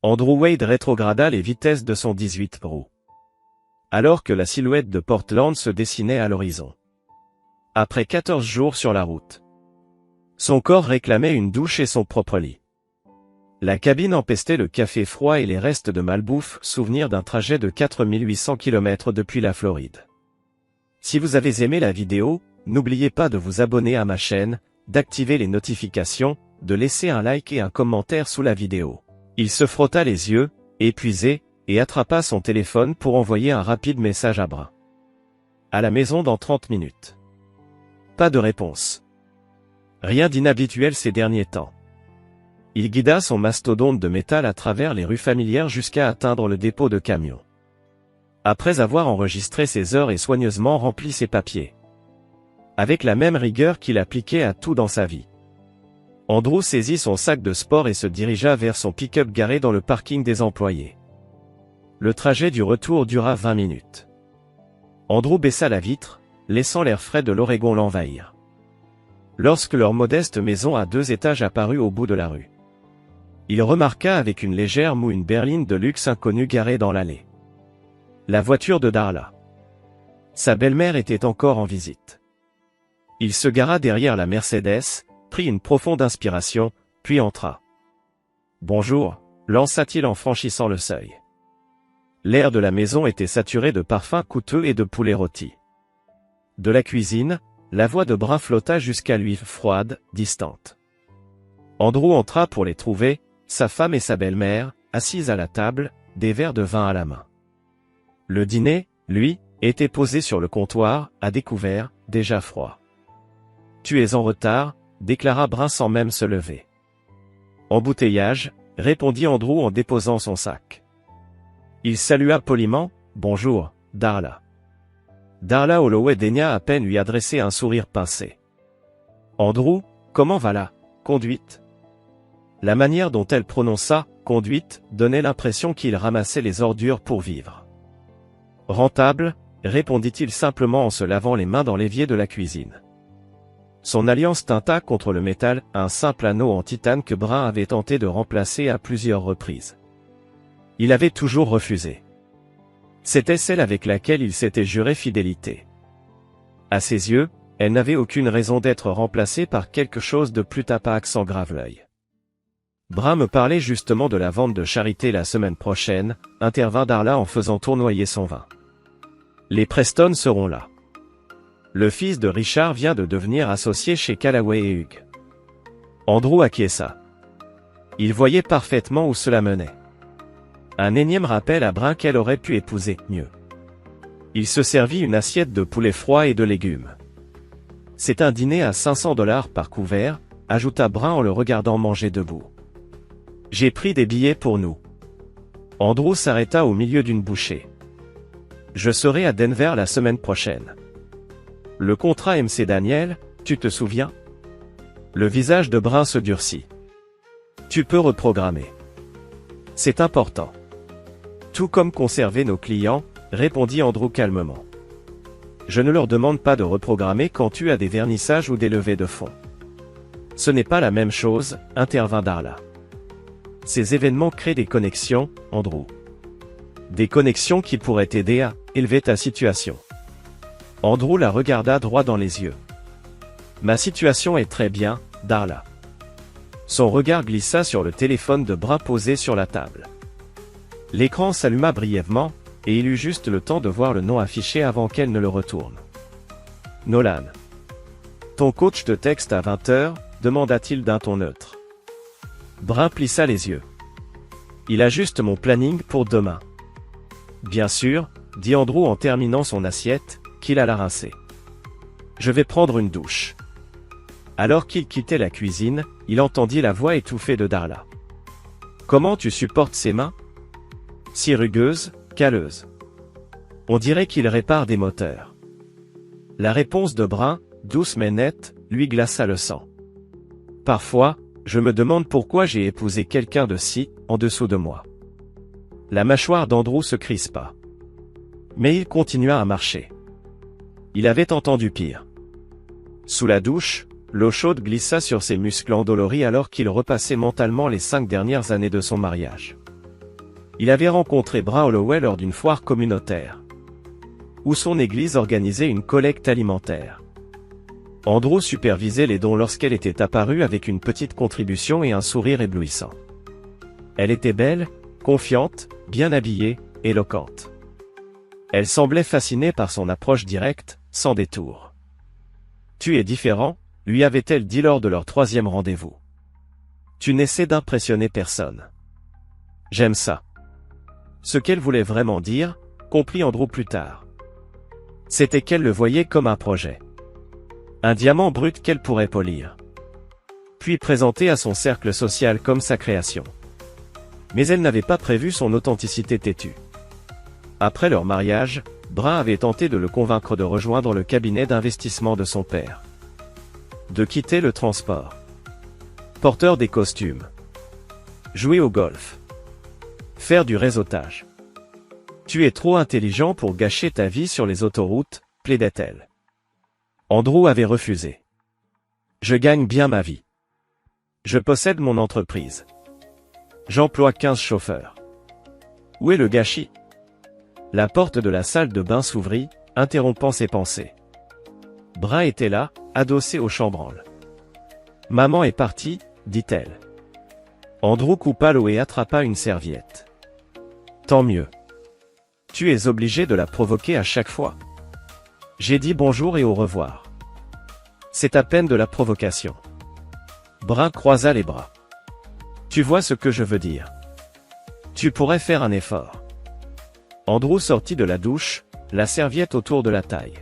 Andrew Wade rétrograda les vitesses de son 18 roues. Alors que la silhouette de Portland se dessinait à l'horizon. Après 14 jours sur la route. Son corps réclamait une douche et son propre lit. La cabine empestait le café froid et les restes de malbouffe, souvenir d'un trajet de 4800 km depuis la Floride. Si vous avez aimé la vidéo, n'oubliez pas de vous abonner à ma chaîne, d'activer les notifications, de laisser un like et un commentaire sous la vidéo. Il se frotta les yeux, épuisé, et attrapa son téléphone pour envoyer un rapide message à Brun. À la maison dans 30 minutes. Pas de réponse. Rien d'inhabituel ces derniers temps. Il guida son mastodonte de métal à travers les rues familières jusqu'à atteindre le dépôt de camion. Après avoir enregistré ses heures et soigneusement rempli ses papiers. Avec la même rigueur qu'il appliquait à tout dans sa vie. Andrew saisit son sac de sport et se dirigea vers son pick-up garé dans le parking des employés. Le trajet du retour dura 20 minutes. Andrew baissa la vitre, laissant l'air frais de l'Oregon l'envahir. Lorsque leur modeste maison à 2 étages apparut au bout de la rue. Il remarqua avec une légère moue une berline de luxe inconnue garée dans l'allée. La voiture de Darla. Sa belle-mère était encore en visite. Il se gara derrière la Mercedes, prit une profonde inspiration, puis entra. « Bonjour », lança-t-il en franchissant le seuil. L'air de la maison était saturé de parfums coûteux et de poulet rôti. De la cuisine, la voix de Brun flotta jusqu'à lui froide, distante. Andrew entra pour les trouver, sa femme et sa belle-mère, assises à la table, des verres de vin à la main. Le dîner, lui, était posé sur le comptoir, à découvert, déjà froid. « Tu es en retard », déclara Brun sans même se lever. « Embouteillage », répondit Andrew en déposant son sac. Il salua poliment, « Bonjour, Darla ». Darla Holloway daigna à peine lui adresser un sourire pincé. « Andrew, comment va la conduite ?» La manière dont elle prononça « conduite » donnait l'impression qu'il ramassait les ordures pour vivre. « Rentable », répondit-il simplement en se lavant les mains dans l'évier de la cuisine. Son alliance tinta contre le métal, un simple anneau en titane que Brun avait tenté de remplacer à plusieurs reprises. Il avait toujours refusé. C'était celle avec laquelle il s'était juré fidélité. À ses yeux, elle n'avait aucune raison d'être remplacée par quelque chose de plus tapac sans grave-l'œil. Brun me parlait justement de la vente de charité la semaine prochaine, intervint Darla en faisant tournoyer son vin. Les Preston seront là. Le fils de Richard vient de devenir associé chez Callaway et Hughes. Andrew acquiesça. Il voyait parfaitement où cela menait. Un énième rappel à Brun qu'elle aurait pu épouser mieux. Il se servit une assiette de poulet froid et de légumes. C'est un dîner à 500 $ par couvert, ajouta Brun en le regardant manger debout. J'ai pris des billets pour nous. Andrew s'arrêta au milieu d'une bouchée. Je serai à Denver la semaine prochaine. Le contrat MC Daniel, tu te souviens? Le visage de Brun se durcit. Tu peux reprogrammer. C'est important. Tout comme conserver nos clients, répondit Andrew calmement. Je ne leur demande pas de reprogrammer quand tu as des vernissages ou des levées de fonds. Ce n'est pas la même chose, intervint Darla. Ces événements créent des connexions, Andrew. Des connexions qui pourraient t'aider à élever ta situation. Andrew la regarda droit dans les yeux. Ma situation est très bien, Darla. Son regard glissa sur le téléphone de Brun posé sur la table. L'écran s'alluma brièvement, et il eut juste le temps de voir le nom affiché avant qu'elle ne le retourne. Nolan. Ton coach de texte à 20h, demanda-t-il d'un ton neutre. Brun plissa les yeux. Il ajuste mon planning pour demain. Bien sûr, dit Andrew en terminant son assiette, qu'il alla rincer. Je vais prendre une douche. Alors qu'il quittait la cuisine, il entendit la voix étouffée de Darla. Comment tu supportes ses mains? Si rugueuses, calleuses. On dirait qu'il répare des moteurs. La réponse de Brun, douce mais nette, lui glaça le sang. Parfois, je me demande pourquoi j'ai épousé quelqu'un de si, en dessous de moi. La mâchoire d'Andrew se crispa. Mais il continua à marcher. Il avait entendu pire. Sous la douche, l'eau chaude glissa sur ses muscles endoloris alors qu'il repassait mentalement les 5 dernières années de son mariage. Il avait rencontré Bra Holloway lors d'une foire communautaire, où son église organisait une collecte alimentaire. Andrew supervisait les dons lorsqu'elle était apparue avec une petite contribution et un sourire éblouissant. Elle était belle, confiante, bien habillée, éloquente. Elle semblait fascinée par son approche directe, sans détour. « Tu es différent », lui avait-elle dit lors de leur 3e rendez-vous. « Tu n'essaies d'impressionner personne. » « J'aime ça. » Ce qu'elle voulait vraiment dire, comprit Andrew plus tard, c'était qu'elle le voyait comme un projet. Un diamant brut qu'elle pourrait polir, puis présenter à son cercle social comme sa création. Mais elle n'avait pas prévu son authenticité têtue. Après leur mariage, Bra avait tenté de le convaincre de rejoindre le cabinet d'investissement de son père, de quitter le transport, porteur des costumes, jouer au golf, faire du réseautage. « Tu es trop intelligent pour gâcher ta vie sur les autoroutes », plaidait-elle. Andrew avait refusé. « Je gagne bien ma vie. Je possède mon entreprise. J'emploie 15 chauffeurs. Où est le gâchis ?» La porte de la salle de bain s'ouvrit, interrompant ses pensées. Bra était là, adossé au chambranle. « Maman est partie, dit-elle. » Andrew coupa l'eau et attrapa une serviette. « Tant mieux. Tu es obligé de la provoquer à chaque fois. J'ai dit bonjour et au revoir. C'est à peine de la provocation. » Bra croisa les bras. « Tu vois ce que je veux dire. Tu pourrais faire un effort. » Andrew sortit de la douche, la serviette autour de la taille.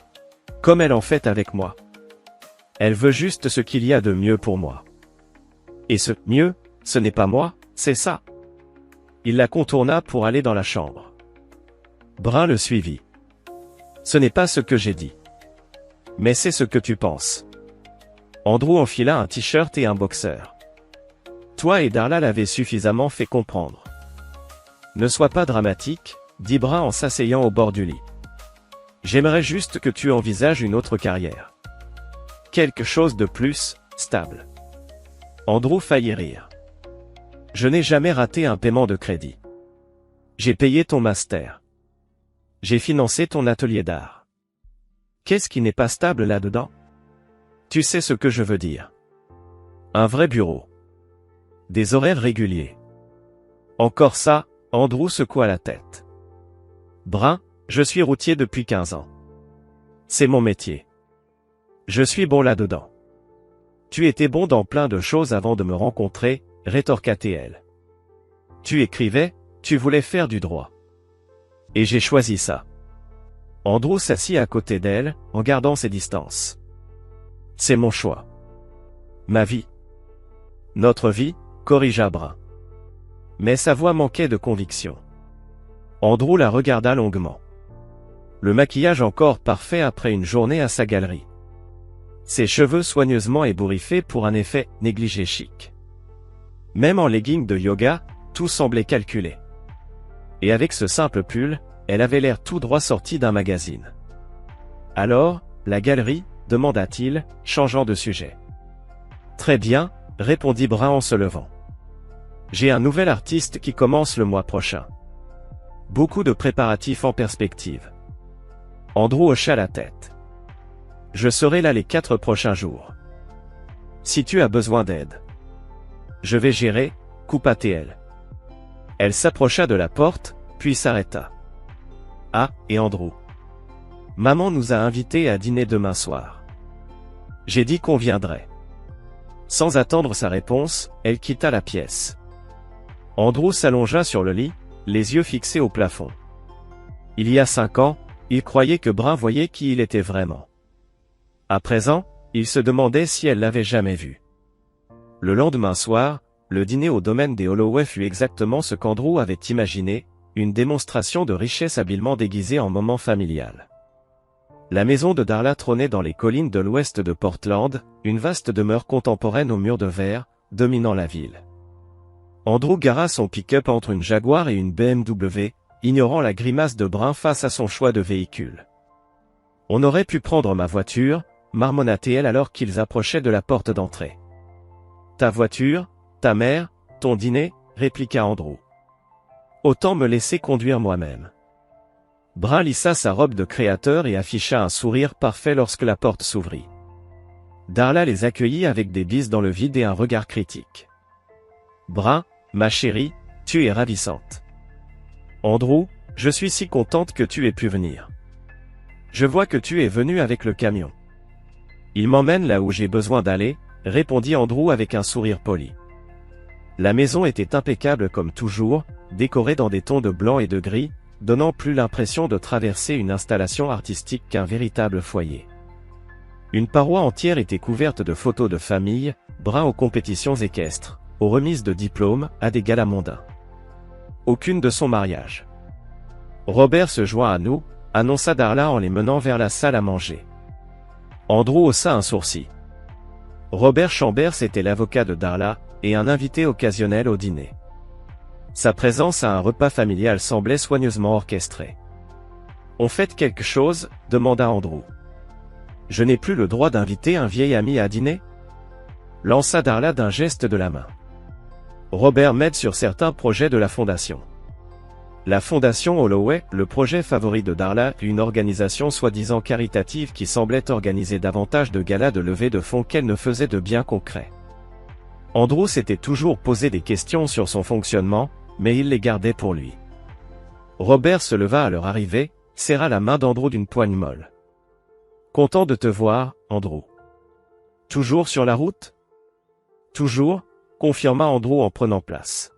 « Comme elle en fait avec moi. Elle veut juste ce qu'il y a de mieux pour moi. Et ce « mieux », ce n'est pas moi, c'est ça. » Il la contourna pour aller dans la chambre. Bra le suivit. « Ce n'est pas ce que j'ai dit. Mais c'est ce que tu penses. » Andrew enfila un t-shirt et un boxeur. « Toi et Darla l'avez suffisamment fait comprendre. »« Ne sois pas dramatique, » dit Bra en s'asseyant au bord du lit. « J'aimerais juste que tu envisages une autre carrière. Quelque chose de plus stable. » Andrew faillit rire. « Je n'ai jamais raté un paiement de crédit. J'ai payé ton master. J'ai financé ton atelier d'art. Qu'est-ce qui n'est pas stable là-dedans? Tu sais ce que je veux dire. Un vrai bureau. Des horaires réguliers. » Encore ça, Andrew secoua la tête. « Bra, je suis routier depuis 15 ans. C'est mon métier. Je suis bon là-dedans. » « Tu étais bon dans plein de choses avant de me rencontrer, » rétorqua-t-elle. « Tu écrivais, tu voulais faire du droit. Et j'ai choisi ça. » Andrew s'assit à côté d'elle, en gardant ses distances. « C'est mon choix. Ma vie. Notre vie, » corrigea Bra. Mais sa voix manquait de conviction. Andrew la regarda longuement. Le maquillage encore parfait après une journée à sa galerie. Ses cheveux soigneusement ébouriffés pour un effet négligé chic. Même en leggings de yoga, tout semblait calculé. Et avec ce simple pull, elle avait l'air tout droit sorti d'un magazine. « Alors, la galerie ?» demanda-t-il, changeant de sujet. « Très bien », répondit Bra en se levant. « J'ai un nouvel artiste qui commence le mois prochain. Beaucoup de préparatifs en perspective. » Andrew hocha la tête. « Je serai là les 4 prochains jours. Si tu as besoin d'aide. » « Je vais gérer, » coupa-t-elle. Elle s'approcha de la porte, puis s'arrêta. « Ah, et Andrew. Maman nous a invités à dîner demain soir. J'ai dit qu'on viendrait. » Sans attendre sa réponse, elle quitta la pièce. Andrew s'allongea sur le lit, les yeux fixés au plafond. Il y a 5 ans, il croyait que Bra voyait qui il était vraiment. À présent, il se demandait si elle l'avait jamais vu. Le lendemain soir, le dîner au domaine des Holloway fut exactement ce qu'Andrew avait imaginé, une démonstration de richesse habilement déguisée en moment familial. La maison de Darla trônait dans les collines de l'ouest de Portland, une vaste demeure contemporaine aux murs de verre, dominant la ville. Andrew gara son pick-up entre une Jaguar et une BMW, ignorant la grimace de Bra face à son choix de véhicule. « On aurait pu prendre ma voiture, » marmonna-t-elle alors qu'ils approchaient de la porte d'entrée. « Ta voiture, ta mère, ton dîner » répliqua Andrew. « Autant me laisser conduire moi-même. Brin lissa sa robe de créateur et afficha un sourire parfait lorsque la porte s'ouvrit. Darla les accueillit avec des bises dans le vide et un regard critique. Brin, ma chérie, tu es ravissante. Andrew, je suis si contente que tu aies pu venir. Je vois que tu es venu avec le camion. Il m'emmène là où j'ai besoin d'aller, répondit Andrew avec un sourire poli. La maison était impeccable comme toujours, décorée dans des tons de blanc et de gris, donnant plus l'impression de traverser une installation artistique qu'un véritable foyer. Une paroi entière était couverte de photos de famille, Brin aux compétitions équestres, aux remises de diplômes, à des galas mondains. Aucune de son mariage. Robert se joint à nous, annonça Darla en les menant vers la salle à manger. Andrew haussa un sourcil. Robert Chambers était l'avocat de Darla, et un invité occasionnel au dîner. Sa présence à un repas familial semblait soigneusement orchestrée. « On fait quelque chose ?» demanda Andrew. « Je n'ai plus le droit d'inviter un vieil ami à dîner ?» lança Darla d'un geste de la main. Robert m'aide sur certains projets de la fondation. La fondation Holloway, le projet favori de Darla, une organisation soi-disant caritative qui semblait organiser davantage de galas de levée de fonds qu'elle ne faisait de bien concret. Andrew s'était toujours posé des questions sur son fonctionnement, mais il les gardait pour lui. Robert se leva à leur arrivée, serra la main d'Andrew d'une poigne molle. « Content de te voir, Andrew. »« Toujours sur la route ?»« Toujours », confirma Andrew en prenant place.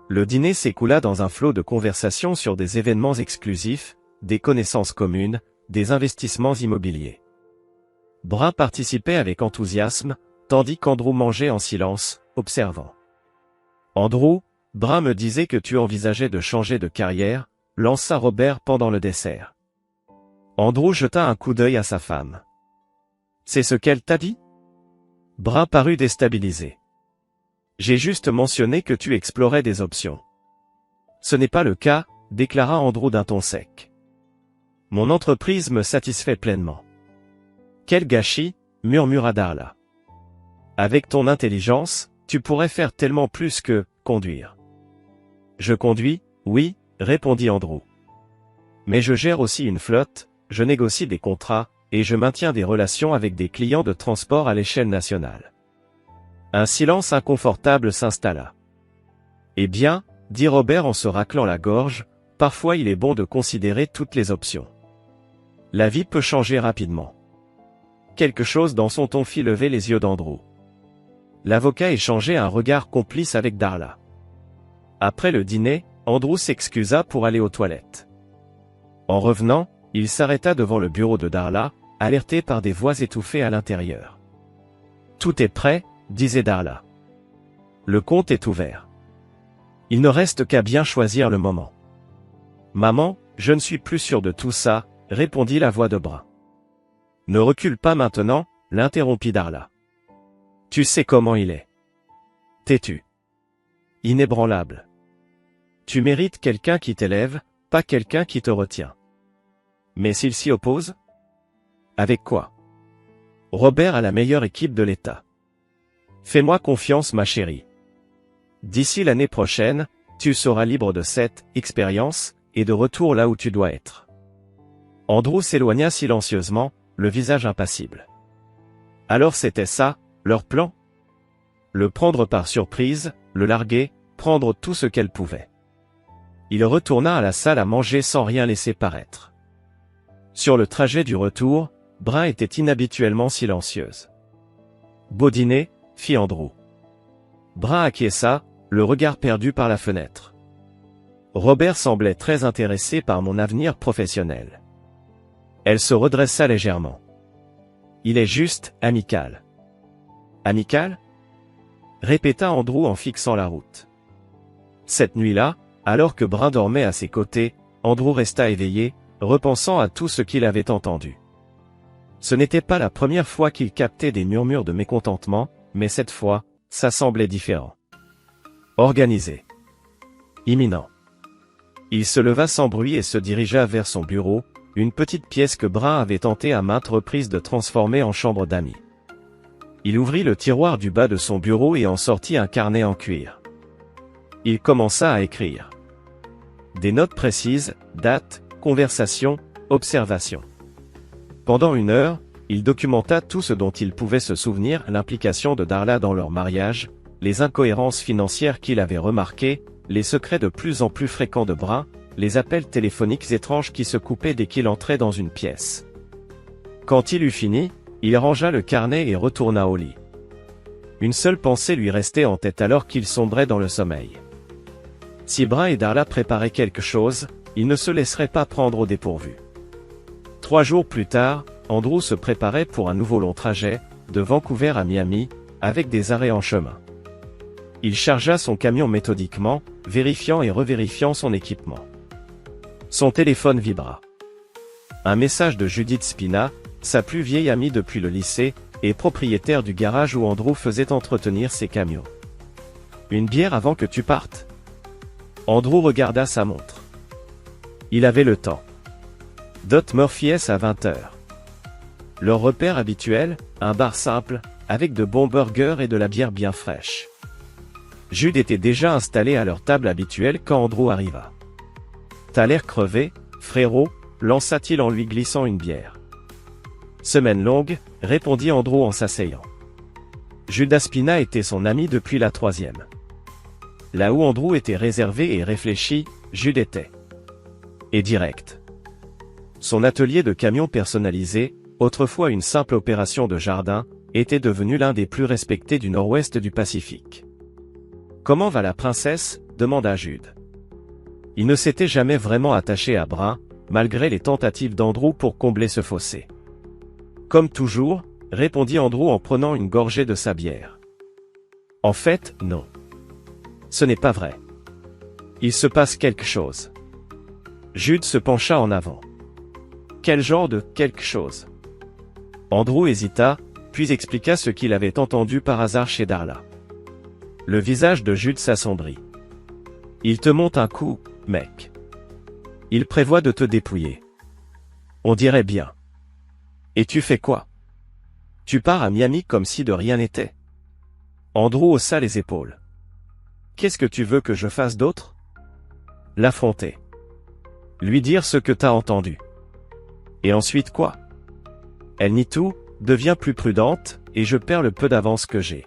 Le dîner s'écoula dans un flot de conversations sur des événements exclusifs, des connaissances communes, des investissements immobiliers. Brin participait avec enthousiasme, tandis qu'Andrew mangeait en silence, observant. « Andrew, Brin me disait que tu envisageais de changer de carrière, » lança Robert pendant le dessert. Andrew jeta un coup d'œil à sa femme. « C'est ce qu'elle t'a dit ?» Brin parut déstabilisé. « J'ai juste mentionné que tu explorais des options. »« Ce n'est pas le cas, » déclara Andrew d'un ton sec. « Mon entreprise me satisfait pleinement. »« Quel gâchis » murmura Darla. « Avec ton intelligence, tu pourrais faire tellement plus que conduire. »« Je conduis, oui, » répondit Andrew. « Mais je gère aussi une flotte, je négocie des contrats, et je maintiens des relations avec des clients de transport à l'échelle nationale. » Un silence inconfortable s'installa. « Eh bien, » dit Robert en se raclant la gorge, « parfois il est bon de considérer toutes les options. La vie peut changer rapidement. » Quelque chose dans son ton fit lever les yeux d'Andrew. L'avocat échangeait un regard complice avec Darla. Après le dîner, Andrew s'excusa pour aller aux toilettes. En revenant, il s'arrêta devant le bureau de Darla, alerté par des voix étouffées à l'intérieur. « Tout est prêt », disait Darla. « Le compte est ouvert. Il ne reste qu'à bien choisir le moment. »« Maman, je ne suis plus sûr de tout ça, » répondit la voix de Brin. « Ne recule pas maintenant, » l'interrompit Darla. « Tu sais comment il est. Têtu. Inébranlable. Tu mérites quelqu'un qui t'élève, pas quelqu'un qui te retient. Mais s'il s'y oppose? Avec quoi? Robert a la meilleure équipe de l'État. Fais-moi confiance, ma chérie. D'ici l'année prochaine, tu seras libre de cette expérience et de retour là où tu dois être. » Andrew s'éloigna silencieusement, le visage impassible. Alors c'était ça, leur plan? Le prendre par surprise, le larguer, prendre tout ce qu'elle pouvait. Il retourna à la salle à manger sans rien laisser paraître. Sur le trajet du retour, Brin était inhabituellement silencieuse. « Beau dîner » fit Andrew. Brin acquiesça, le regard perdu par la fenêtre. Robert semblait très intéressé par mon avenir professionnel. Elle se redressa légèrement. Il est juste amical. Amical? Répéta Andrew en fixant la route. Cette nuit-là, alors que Brin dormait à ses côtés, Andrew resta éveillé, repensant à tout ce qu'il avait entendu. Ce n'était pas la première fois qu'il captait des murmures de mécontentement, mais cette fois, ça semblait différent. Organisé. Imminent. Il se leva sans bruit et se dirigea vers son bureau, une petite pièce que Brin avait tenté à maintes reprises de transformer en chambre d'amis. Il ouvrit le tiroir du bas de son bureau et en sortit un carnet en cuir. Il commença à écrire. des notes précises, dates, conversations, observations. Pendant 1 heure, il documenta tout ce dont il pouvait se souvenir, l'implication de Darla dans leur mariage, les incohérences financières qu'il avait remarquées, les secrets de plus en plus fréquents de Brun, les appels téléphoniques étranges qui se coupaient dès qu'il entrait dans une pièce. Quand il eut fini, il rangea le carnet et retourna au lit. Une seule pensée lui restait en tête alors qu'il sombrait dans le sommeil. Si Brun et Darla préparaient quelque chose, ils ne se laisseraient pas prendre au dépourvu. 3 jours plus tard, Andrew se préparait pour un nouveau long trajet, de Vancouver à Miami, avec des arrêts en chemin. Il chargea son camion méthodiquement, vérifiant et revérifiant son équipement. Son téléphone vibra. Un message de Judith Spina, sa plus vieille amie depuis le lycée, et propriétaire du garage où Andrew faisait entretenir ses camions. « Une bière avant que tu partes ?» Andrew regarda sa montre. Il avait le temps. Dot Murphy à 20 h. Leur repère habituel, un bar simple, avec de bons burgers et de la bière bien fraîche. Jude était déjà installé à leur table habituelle quand Andrew arriva. « T'as l'air crevé, frérot », lança-t-il en lui glissant une bière. « Semaine longue », répondit Andrew en s'asseyant. Judas Spina était son ami depuis la 3e. Là où Andrew était réservé et réfléchi, Jude était. Et direct. Son atelier de camions personnalisé, autrefois une simple opération de jardin, était devenu l'un des plus respectés du nord-ouest du Pacifique. « Comment va la princesse ?» demanda Jude. Il ne s'était jamais vraiment attaché à Brun, malgré les tentatives d'Andrew pour combler ce fossé. « Comme toujours », répondit Andrew en prenant une gorgée de sa bière. « En fait, non. Ce n'est pas vrai. Il se passe quelque chose. » Jude se pencha en avant. « Quel genre de « quelque chose » Andrew hésita, puis expliqua ce qu'il avait entendu par hasard chez Darla. Le visage de Jude s'assombrit. « Il te monte un coup, mec. Il prévoit de te dépouiller. On dirait bien. Et tu fais quoi? Tu pars à Miami comme si de rien n'était. » Andrew haussa les épaules. « Qu'est-ce que tu veux que je fasse d'autre? » L'affronter. Lui dire ce que t'as entendu. Et ensuite quoi? Elle nie tout, devient plus prudente, et je perds le peu d'avance que j'ai.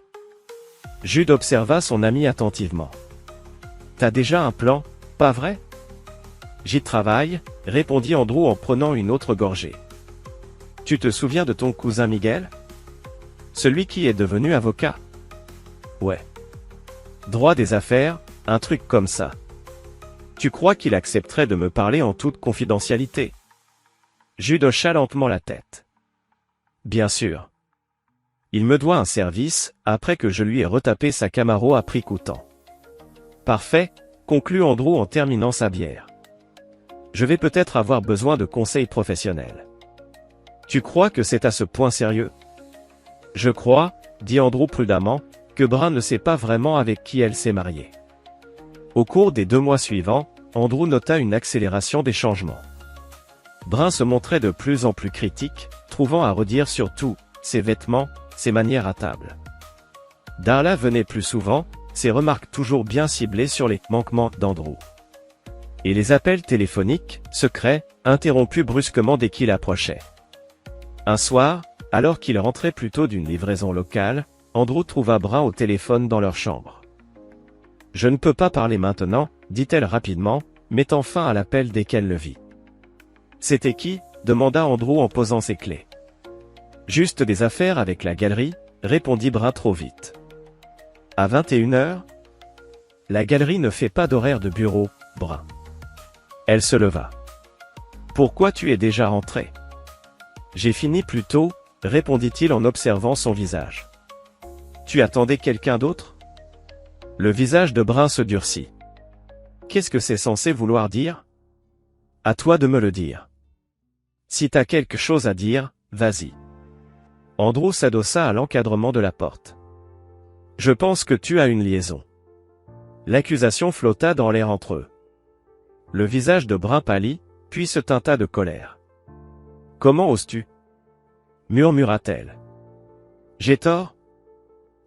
Jude observa son ami attentivement. T'as déjà un plan, pas vrai? J'y travaille, répondit Andrew en prenant une autre gorgée. Tu te souviens de ton cousin Miguel? Celui qui est devenu avocat? Ouais. Droit des affaires, un truc comme ça. Tu crois qu'il accepterait de me parler en toute confidentialité? Jude hocha lentement la tête. Bien sûr. Il me doit un service, après que je lui ai retapé sa Camaro à prix coûtant. Parfait, conclut Andrew en terminant sa bière. Je vais peut-être avoir besoin de conseils professionnels. Tu crois que c'est à ce point sérieux? Je crois, dit Andrew prudemment, que Brun ne sait pas vraiment avec qui elle s'est mariée. Au cours des 2 mois suivants, Andrew nota une accélération des changements. Brun se montrait de plus en plus critique, trouvant à redire sur tout, ses vêtements, ses manières à table. Darla venait plus souvent, ses remarques toujours bien ciblées sur les manquements d'Andrew. Et les appels téléphoniques, secrets, interrompus brusquement dès qu'il approchait. Un soir, alors qu'il rentrait plutôt d'une livraison locale, Andrew trouva Brun au téléphone dans leur chambre. « Je ne peux pas parler maintenant, dit-elle rapidement, mettant fin à l'appel dès qu'elle le vit. « C'était qui ?» demanda Andrew en posant ses clés. « Juste des affaires avec la galerie, » répondit Brun trop vite. « À 21 h ? La galerie ne fait pas d'horaire de bureau, Brun. » Elle se leva. « Pourquoi tu es déjà rentré ? » J'ai fini plus tôt, répondit-il en observant son visage. « Tu attendais quelqu'un d'autre ? » Le visage de Brun se durcit. « Qu'est-ce que c'est censé vouloir dire ? À toi de me le dire. Si t'as quelque chose à dire, vas-y. » Andrew s'adossa à l'encadrement de la porte. « Je pense que tu as une liaison. » L'accusation flotta dans l'air entre eux. Le visage de Brun pâlit, puis se teinta de colère. « Comment oses-tu ? » murmura-t-elle. « J'ai tort ? »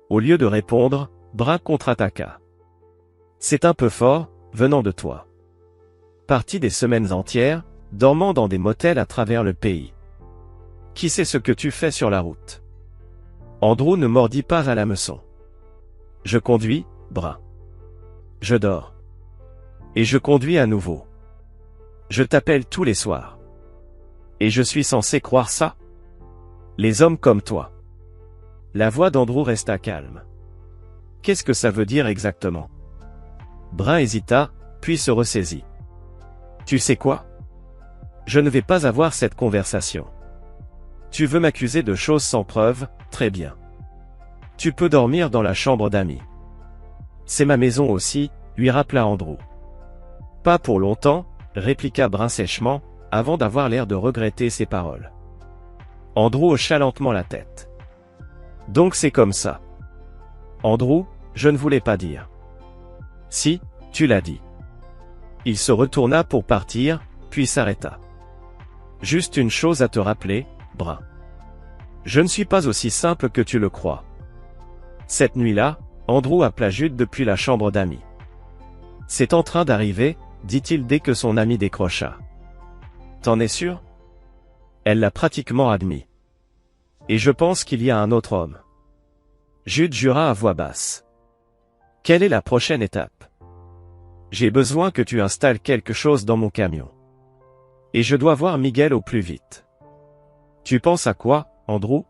Au lieu de répondre, Brun contre-attaqua. « C'est un peu fort, venant de toi. partis des semaines entières, dormant dans des motels à travers le pays. Qui sait ce que tu fais sur la route? Andrew ne mordit pas à l'hameçon. Je conduis, Brun. Je dors. Et je conduis à nouveau. Je t'appelle tous les soirs. Et je suis censé croire ça? Les hommes comme toi. La voix d'Andrew resta calme. Qu'est-ce que ça veut dire exactement? Brun hésita, puis se ressaisit. Tu sais quoi? Je ne vais pas avoir cette conversation. Tu veux m'accuser de choses sans preuve, très bien. Tu peux dormir dans la chambre d'amis. C'est ma maison aussi, lui rappela Andrew. Pas pour longtemps, répliqua Brun sèchement, avant d'avoir l'air de regretter ses paroles. Andrew hocha lentement la tête. Donc c'est comme ça. Andrew, je ne voulais pas dire. Si, tu l'as dit. Il se retourna pour partir, puis s'arrêta. Juste une chose à te rappeler, Brun. Je ne suis pas aussi simple que tu le crois. Cette nuit-là, Andrew appela Jude depuis la chambre d'amis. C'est en train d'arriver, dit-il dès que son ami décrocha. T'en es sûr? Elle l'a pratiquement admis. Et je pense qu'il y a un autre homme. Jude jura à voix basse. Quelle est la prochaine étape? J'ai besoin que tu installes quelque chose dans mon camion. Et je dois voir Miguel au plus vite. Tu penses à quoi, Andrew?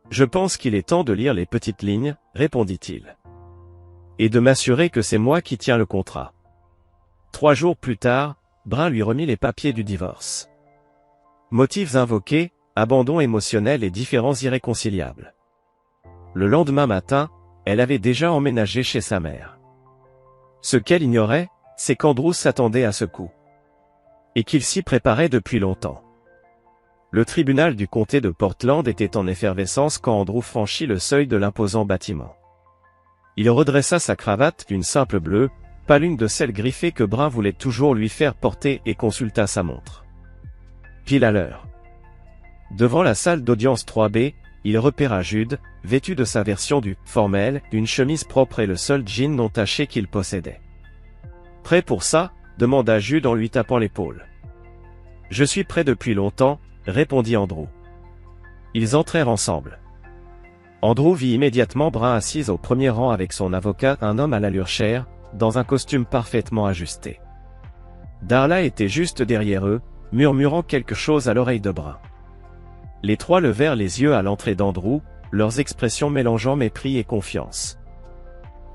Je pense qu'il est temps de lire les petites lignes, répondit-il. Et de m'assurer que c'est moi qui tiens le contrat. 3 jours plus tard, Brun lui remit les papiers du divorce. Motifs invoqués, abandon émotionnel et différends irréconciliables. Le lendemain matin, elle avait déjà emménagé chez sa mère. Ce qu'elle ignorait, c'est qu'Andrew s'attendait à ce coup. Et qu'il s'y préparait depuis longtemps. Le tribunal du comté de Portland était en effervescence quand Andrew franchit le seuil de l'imposant bâtiment. Il redressa sa cravate d'une simple bleue, pas l'une de celles griffées que Brun voulait toujours lui faire porter et consulta sa montre. Pile à l'heure. Devant la salle d'audience 3B, il repéra Jude, vêtu de sa version du « formel », une chemise propre et le seul jean non taché qu'il possédait. « Prêt pour ça ?» demanda Jude en lui tapant l'épaule. « Je suis prêt depuis longtemps », répondit Andrew. Ils entrèrent ensemble. Andrew vit immédiatement Brun assise au premier rang avec son avocat, un homme à l'allure chère, dans un costume parfaitement ajusté. Darla était juste derrière eux, murmurant quelque chose à l'oreille de Brun. Les trois levèrent les yeux à l'entrée d'Andrew, leurs expressions mélangeant mépris et confiance.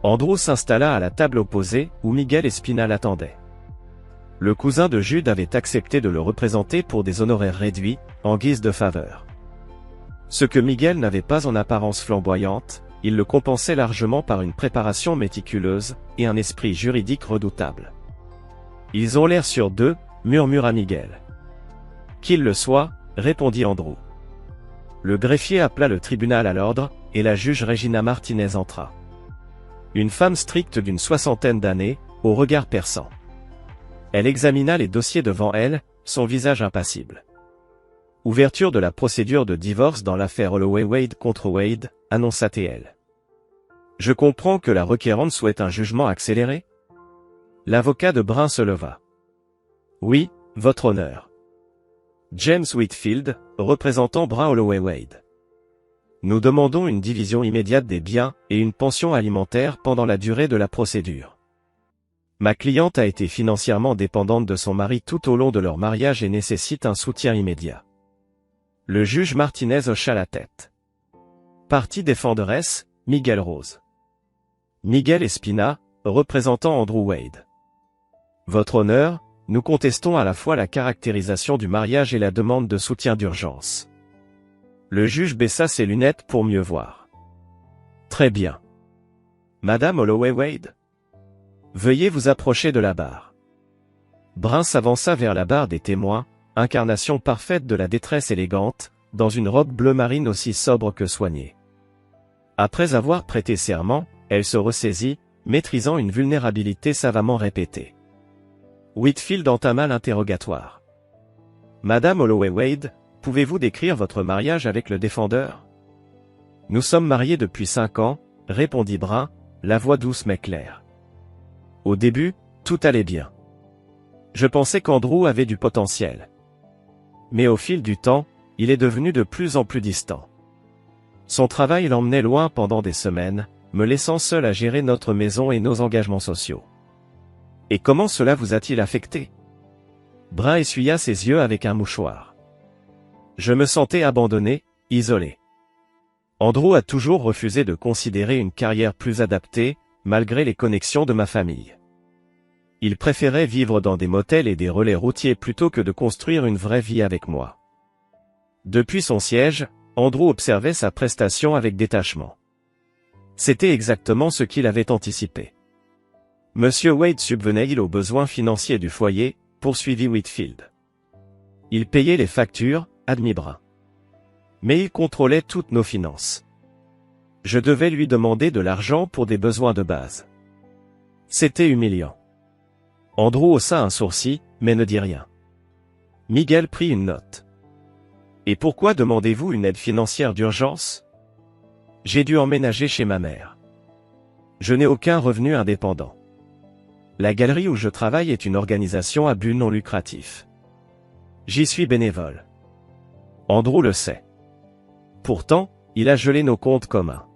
Andrew s'installa à la table opposée, où Miguel Espina l'attendait. Le cousin de Jude avait accepté de le représenter pour des honoraires réduits, en guise de faveur. Ce que Miguel n'avait pas en apparence flamboyante, il le compensait largement par une préparation méticuleuse, et un esprit juridique redoutable. Ils ont l'air sur deux, murmura Miguel. Qu'il le soit, répondit Andrew. Le greffier appela le tribunal à l'ordre, et la juge Regina Martinez entra. Une femme stricte d'une 60aine d'années, au regard perçant. Elle examina les dossiers devant elle, son visage impassible. Ouverture de la procédure de divorce dans l'affaire Holloway-Wade contre Wade, annonça-t-elle. Je comprends que la requérante souhaite un jugement accéléré? L'avocat de Brun se leva. Oui, votre honneur. James Whitfield, représentant Brun Holloway-Wade. Nous demandons une division immédiate des biens et une pension alimentaire pendant la durée de la procédure. Ma cliente a été financièrement dépendante de son mari tout au long de leur mariage et nécessite un soutien immédiat. Le juge Martinez hocha la tête. Partie défenderesse, Miguel Rose. Miguel Espina, représentant Andrew Wade. Votre honneur, nous contestons à la fois la caractérisation du mariage et la demande de soutien d'urgence. Le juge baissa ses lunettes pour mieux voir. Très bien. Madame Holloway-Wade? Veuillez vous approcher de la barre. Brun s'avança vers la barre des témoins, incarnation parfaite de la détresse élégante, dans une robe bleu marine aussi sobre que soignée. Après avoir prêté serment, elle se ressaisit, maîtrisant une vulnérabilité savamment répétée. Whitfield entama l'interrogatoire. Madame Holloway-Wade, pouvez-vous décrire votre mariage avec le défendeur? Nous sommes mariés depuis 5 ans, répondit Brun, la voix douce mais claire. Au début, tout allait bien. Je pensais qu'Andrew avait du potentiel. Mais au fil du temps, il est devenu de plus en plus distant. Son travail l'emmenait loin pendant des semaines, me laissant seul à gérer notre maison et nos engagements sociaux. Et comment cela vous a-t-il affecté? Brun essuya ses yeux avec un mouchoir. Je me sentais abandonné, isolé. Andrew a toujours refusé de considérer une carrière plus adaptée, malgré les connexions de ma famille. Il préférait vivre dans des motels et des relais routiers plutôt que de construire une vraie vie avec moi. Depuis son siège, Andrew observait sa prestation avec détachement. C'était exactement ce qu'il avait anticipé. Monsieur Wade subvenait-il aux besoins financiers du foyer, poursuivit Whitfield. Il payait les factures, admit Brun. Mais il contrôlait toutes nos finances. Je devais lui demander de l'argent pour des besoins de base. C'était humiliant. Andrew haussa un sourcil, mais ne dit rien. Miguel prit une note. Et pourquoi demandez-vous une aide financière d'urgence? J'ai dû emménager chez ma mère. Je n'ai aucun revenu indépendant. La galerie où je travaille est une organisation à but non lucratif. J'y suis bénévole. Andrew le sait. Pourtant, il a gelé nos comptes communs.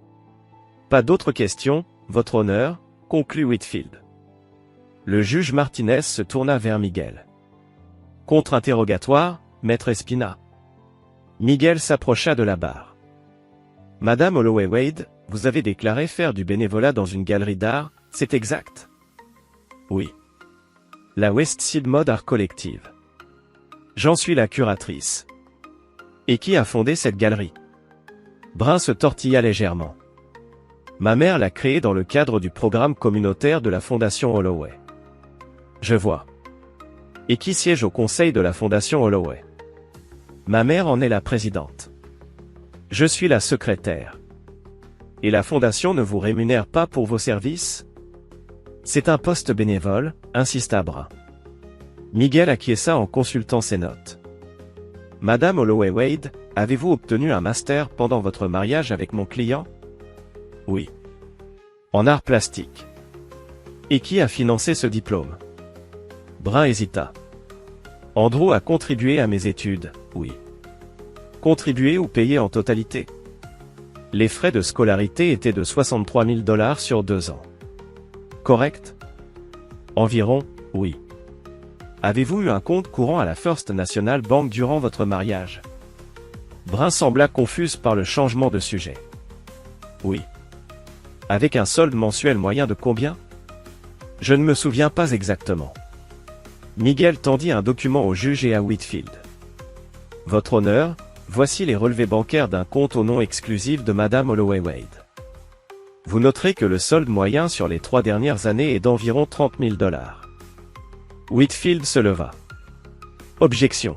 Pas d'autres questions, votre honneur, conclut Whitfield. Le juge Martinez se tourna vers Miguel. Contre-interrogatoire, maître Espina. Miguel s'approcha de la barre. Madame Holloway Wade, vous avez déclaré faire du bénévolat dans une galerie d'art, c'est exact? Oui. La West Side Mode Art Collective. J'en suis la curatrice. Et qui a fondé cette galerie? Brun se tortilla légèrement. Ma mère l'a créée dans le cadre du programme communautaire de la Fondation Holloway. Je vois. Et qui siège au conseil de la Fondation Holloway? Ma mère en est la présidente. Je suis la secrétaire. Et la Fondation ne vous rémunère pas pour vos services? C'est un poste bénévole, insista Brun. Miguel acquiesça en consultant ses notes. Madame Holloway Wade, avez-vous obtenu un master pendant votre mariage avec mon client? Oui. En art plastique. Et qui a financé ce diplôme? Brun hésita. Andrew a contribué à mes études, oui. Contribué ou payé en totalité? Les frais de scolarité étaient de 63 000 $ sur 2 ans. Correct? Environ, oui. Avez-vous eu un compte courant à la First National Bank durant votre mariage? Brun sembla confuse par le changement de sujet. Oui. Avec un solde mensuel moyen de combien? Je ne me souviens pas exactement. Miguel tendit un document au juge et à Whitfield. Votre honneur, voici les relevés bancaires d'un compte au nom exclusif de Madame Holloway Wade. Vous noterez que le solde moyen sur les 3 dernières années est d'environ 30 000 $. Whitfield se leva. Objection.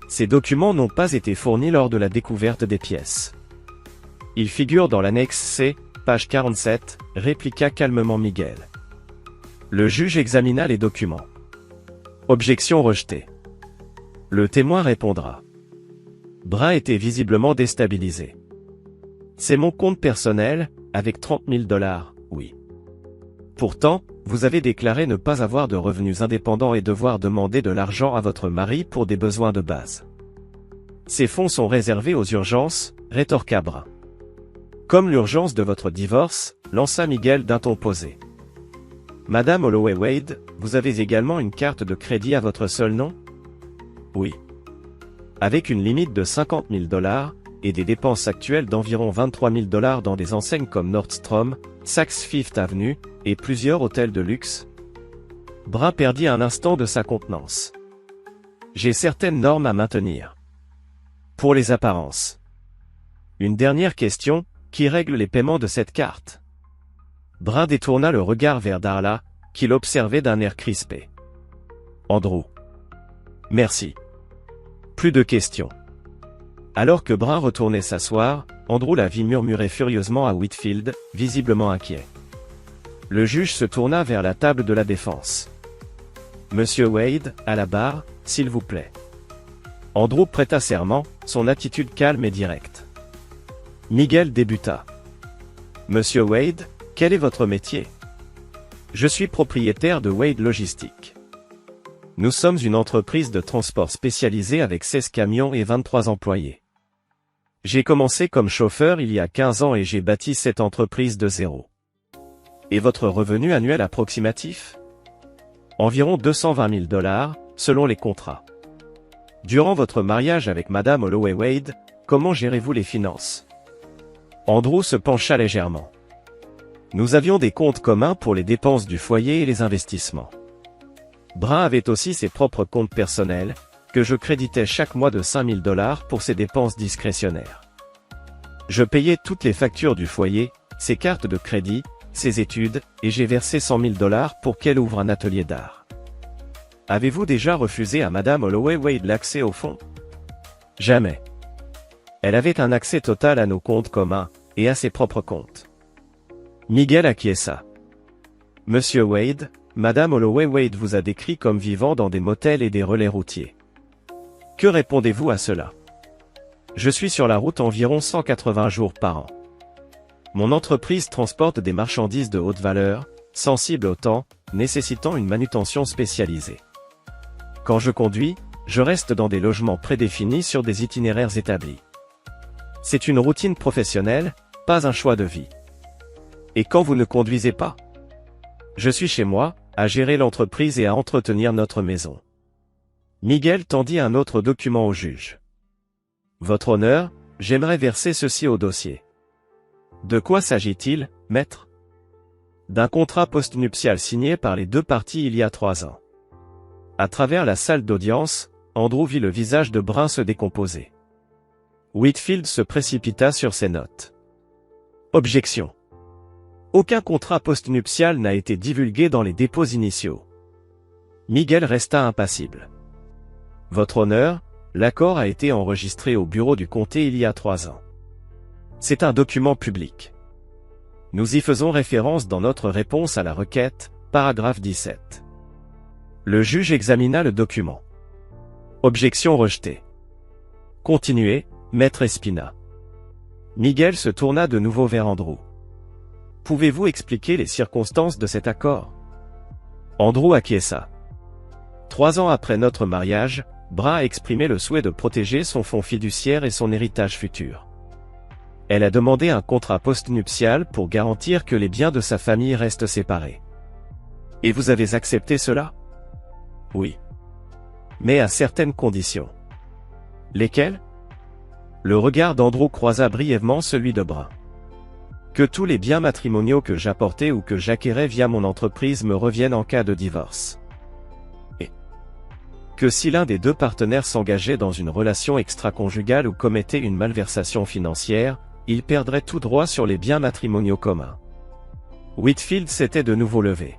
Ces documents n'ont pas été fournis lors de la découverte des pièces. Ils figurent dans l'annexe C, page 47, répliqua calmement Miguel. Le juge examina les documents. Objection rejetée. Le témoin répondra. Brun était visiblement déstabilisé. C'est mon compte personnel, avec 30 000 $, oui. Pourtant, vous avez déclaré ne pas avoir de revenus indépendants et devoir demander de l'argent à votre mari pour des besoins de base. Ces fonds sont réservés aux urgences, rétorqua Brun. Comme l'urgence de votre divorce, lança Miguel d'un ton posé. Madame Holloway Wade, vous avez également une carte de crédit à votre seul nom? Oui. Avec une limite de 50 000 $, et des dépenses actuelles d'environ 23 000 $ dans des enseignes comme Nordstrom, Saks Fifth Avenue, et plusieurs hôtels de luxe? Brun perdit un instant de sa contenance. J'ai certaines normes à maintenir. Pour les apparences. Une dernière question, qui règle les paiements de cette carte? Brun détourna le regard vers Darla, qui l'observait d'un air crispé. Andrew. Merci. Plus de questions. Alors que Brun retournait s'asseoir, Andrew la vit murmurer furieusement à Whitfield, visiblement inquiet. Le juge se tourna vers la table de la défense. Monsieur Wade, à la barre, s'il vous plaît. Andrew prêta serment, son attitude calme et directe. Miguel débuta. Monsieur Wade, quel est votre métier? Je suis propriétaire de Wade Logistique. Nous sommes une entreprise de transport spécialisée avec 16 camions et 23 employés. J'ai commencé comme chauffeur il y a 15 ans et j'ai bâti cette entreprise de zéro. Et votre revenu annuel approximatif? Environ 220 000 $, selon les contrats. Durant votre mariage avec Madame Holloway Wade, comment gérez-vous les finances? Andrew se pencha légèrement. Nous avions des comptes communs pour les dépenses du foyer et les investissements. Brun avait aussi ses propres comptes personnels, que je créditais chaque mois de 5 000 $ pour ses dépenses discrétionnaires. Je payais toutes les factures du foyer, ses cartes de crédit, ses études, et j'ai versé 100 000 $ pour qu'elle ouvre un atelier d'art. Avez-vous déjà refusé à Madame Holloway Wade l'accès au fonds? Jamais. Elle avait un accès total à nos comptes communs, et à ses propres comptes. Miguel acquiesça. Monsieur Wade, Madame Holloway Wade vous a décrit comme vivant dans des motels et des relais routiers. Que répondez-vous à cela? Je suis sur la route environ 180 jours par an. Mon entreprise transporte des marchandises de haute valeur, sensibles au temps, nécessitant une manutention spécialisée. Quand je conduis, je reste dans des logements prédéfinis sur des itinéraires établis. C'est une routine professionnelle, pas un choix de vie. Et quand vous ne conduisez pas? Je suis chez moi, à gérer l'entreprise et à entretenir notre maison. Miguel tendit un autre document au juge. Votre honneur, j'aimerais verser ceci au dossier. De quoi s'agit-il, maître? D'un contrat postnuptial signé par les deux parties il y a 3 ans. À travers la salle d'audience, Andrew vit le visage de Brun se décomposer. Whitfield se précipita sur ses notes. Objection. Aucun contrat postnuptial n'a été divulgué dans les dépôts initiaux. Miguel resta impassible. Votre honneur, l'accord a été enregistré au bureau du comté il y a 3 ans. C'est un document public. Nous y faisons référence dans notre réponse à la requête, paragraphe 17. Le juge examina le document. Objection rejetée. Continuez, maître Espina. Miguel se tourna de nouveau vers Andrew. Pouvez-vous expliquer les circonstances de cet accord? Andrew acquiesça. 3 ans après notre mariage, Brun a exprimé le souhait de protéger son fonds fiduciaire et son héritage futur. Elle a demandé un contrat postnuptial pour garantir que les biens de sa famille restent séparés. Et vous avez accepté cela? Oui. Mais à certaines conditions. Lesquelles? Le regard d'Andrew croisa brièvement celui de Brun. Que tous les biens matrimoniaux que j'apportais ou que j'acquérais via mon entreprise me reviennent en cas de divorce. Et que si l'un des deux partenaires s'engageait dans une relation extra-conjugale ou commettait une malversation financière, il perdrait tout droit sur les biens matrimoniaux communs. Whitfield s'était de nouveau levé.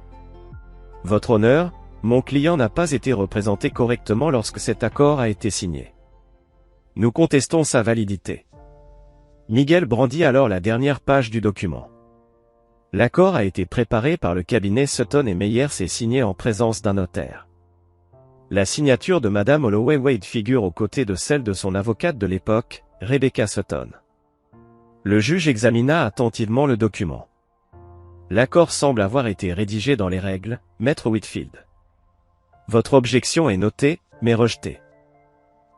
Votre honneur, mon client n'a pas été représenté correctement lorsque cet accord a été signé. Nous contestons sa validité. Miguel brandit alors la dernière page du document. L'accord a été préparé par le cabinet Sutton et Meyers et signé en présence d'un notaire. La signature de Madame Holloway Wade figure aux côtés de celle de son avocate de l'époque, Rebecca Sutton. Le juge examina attentivement le document. L'accord semble avoir été rédigé dans les règles, maître Whitfield. Votre objection est notée, mais rejetée.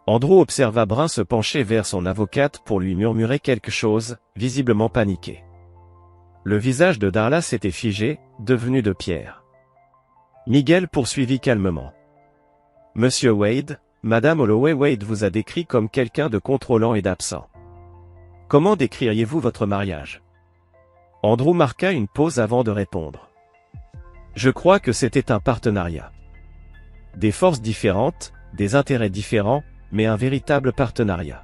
Andrew observa Brun se pencher vers son avocate pour lui murmurer quelque chose, visiblement paniqué. Le visage de Darla s'était figé, devenu de pierre. Miguel poursuivit calmement. Monsieur Wade, Madame Holloway Wade vous a décrit comme quelqu'un de contrôlant et d'absent. Comment décririez-vous votre mariage? Andrew marqua une pause avant de répondre. Je crois que c'était un partenariat. Des forces différentes, des intérêts différents, mais un véritable partenariat.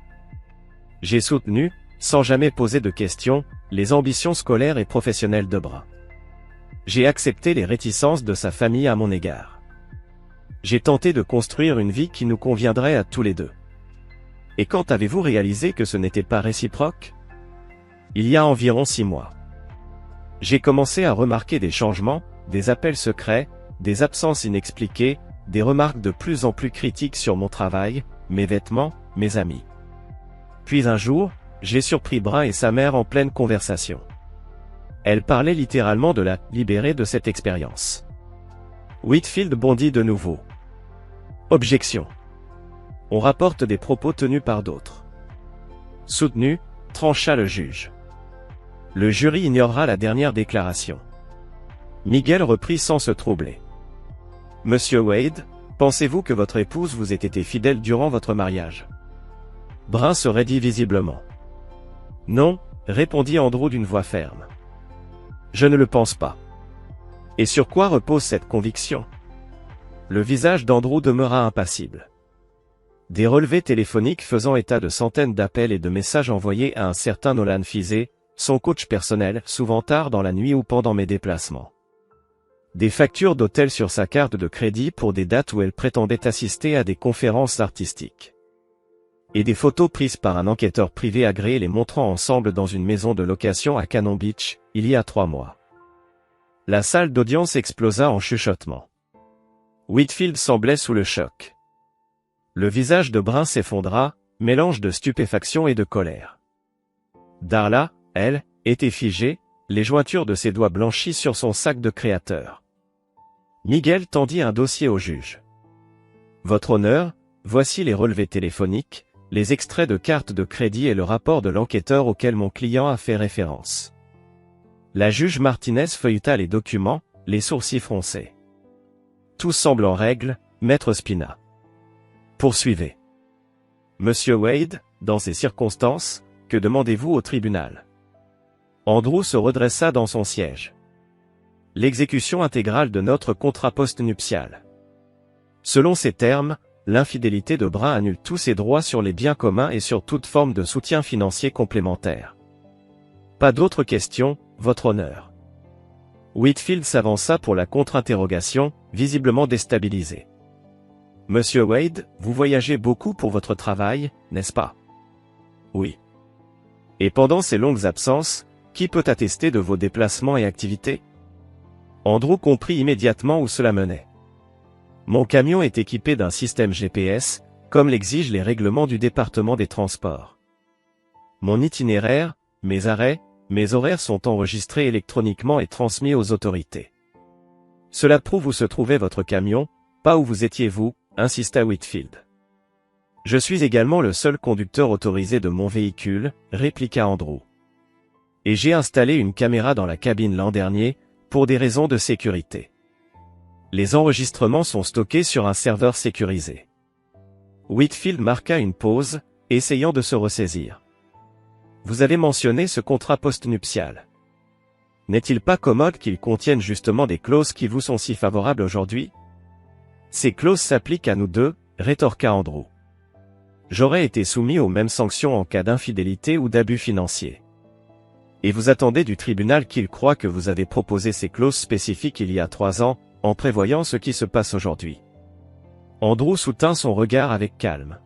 J'ai soutenu, sans jamais poser de questions, les ambitions scolaires et professionnelles de Brun. J'ai accepté les réticences de sa famille à mon égard. J'ai tenté de construire une vie qui nous conviendrait à tous les deux. Et quand avez-vous réalisé que ce n'était pas réciproque? Il y a environ 6 mois. J'ai commencé à remarquer des changements, des appels secrets, des absences inexpliquées, des remarques de plus en plus critiques sur mon travail, mes vêtements, mes amis. Puis un jour, j'ai surpris Brun et sa mère en pleine conversation. Elle parlait littéralement de la libérer de cette expérience. Whitfield bondit de nouveau. Objection. On rapporte des propos tenus par d'autres. Soutenu, trancha le juge. Le jury ignorera la dernière déclaration. Miguel reprit sans se troubler. Monsieur Wade, pensez-vous que votre épouse vous ait été fidèle durant votre mariage? Brun se raidit visiblement. Non, répondit Andrew d'une voix ferme. Je ne le pense pas. Et sur quoi repose cette conviction? Le visage d'Andrew demeura impassible. Des relevés téléphoniques faisant état de centaines d'appels et de messages envoyés à un certain Nolan Fizé, son coach personnel, souvent tard dans la nuit ou pendant mes déplacements. Des factures d'hôtel sur sa carte de crédit pour des dates où elle prétendait assister à des conférences artistiques. Et des photos prises par un enquêteur privé agréé les montrant ensemble dans une maison de location à Cannon Beach, il y a 3 mois. La salle d'audience explosa en chuchotements. Whitfield semblait sous le choc. Le visage de Brun s'effondra, mélange de stupéfaction et de colère. Darla, elle, était figée, les jointures de ses doigts blanchies sur son sac de créateur. Miguel tendit un dossier au juge. Votre honneur, voici les relevés téléphoniques, les extraits de cartes de crédit et le rapport de l'enquêteur auquel mon client a fait référence. La juge Martinez feuilleta les documents, les sourcils froncés. Tout semble en règle, maître Spina. Poursuivez. Monsieur Wade, dans ces circonstances, que demandez-vous au tribunal? Andrew se redressa dans son siège. L'exécution intégrale de notre contrat postnuptial. Selon ces termes, l'infidélité de Brun annule tous ses droits sur les biens communs et sur toute forme de soutien financier complémentaire. Pas d'autres questions, votre honneur. Whitfield s'avança pour la contre-interrogation, visiblement déstabilisé. Monsieur Wade, vous voyagez beaucoup pour votre travail, n'est-ce pas? Oui. Et pendant ces longues absences, qui peut attester de vos déplacements et activités? Andrew comprit immédiatement où cela menait. Mon camion est équipé d'un système GPS, comme l'exigent les règlements du département des transports. Mon itinéraire, mes arrêts, mes horaires sont enregistrés électroniquement et transmis aux autorités. Cela prouve où se trouvait votre camion, pas où vous étiez vous, insista Whitfield. Je suis également le seul conducteur autorisé de mon véhicule, répliqua Andrew. Et j'ai installé une caméra dans la cabine l'an dernier, pour des raisons de sécurité. Les enregistrements sont stockés sur un serveur sécurisé. Whitfield marqua une pause, essayant de se ressaisir. Vous avez mentionné ce contrat postnuptial. N'est-il pas commode qu'il contienne justement des clauses qui vous sont si favorables aujourd'hui? Ces clauses s'appliquent à nous deux, rétorqua Andrew. J'aurais été soumis aux mêmes sanctions en cas d'infidélité ou d'abus financiers. Et vous attendez du tribunal qu'il croit que vous avez proposé ces clauses spécifiques il y a 3 ans, en prévoyant ce qui se passe aujourd'hui. Andrew soutint son regard avec calme.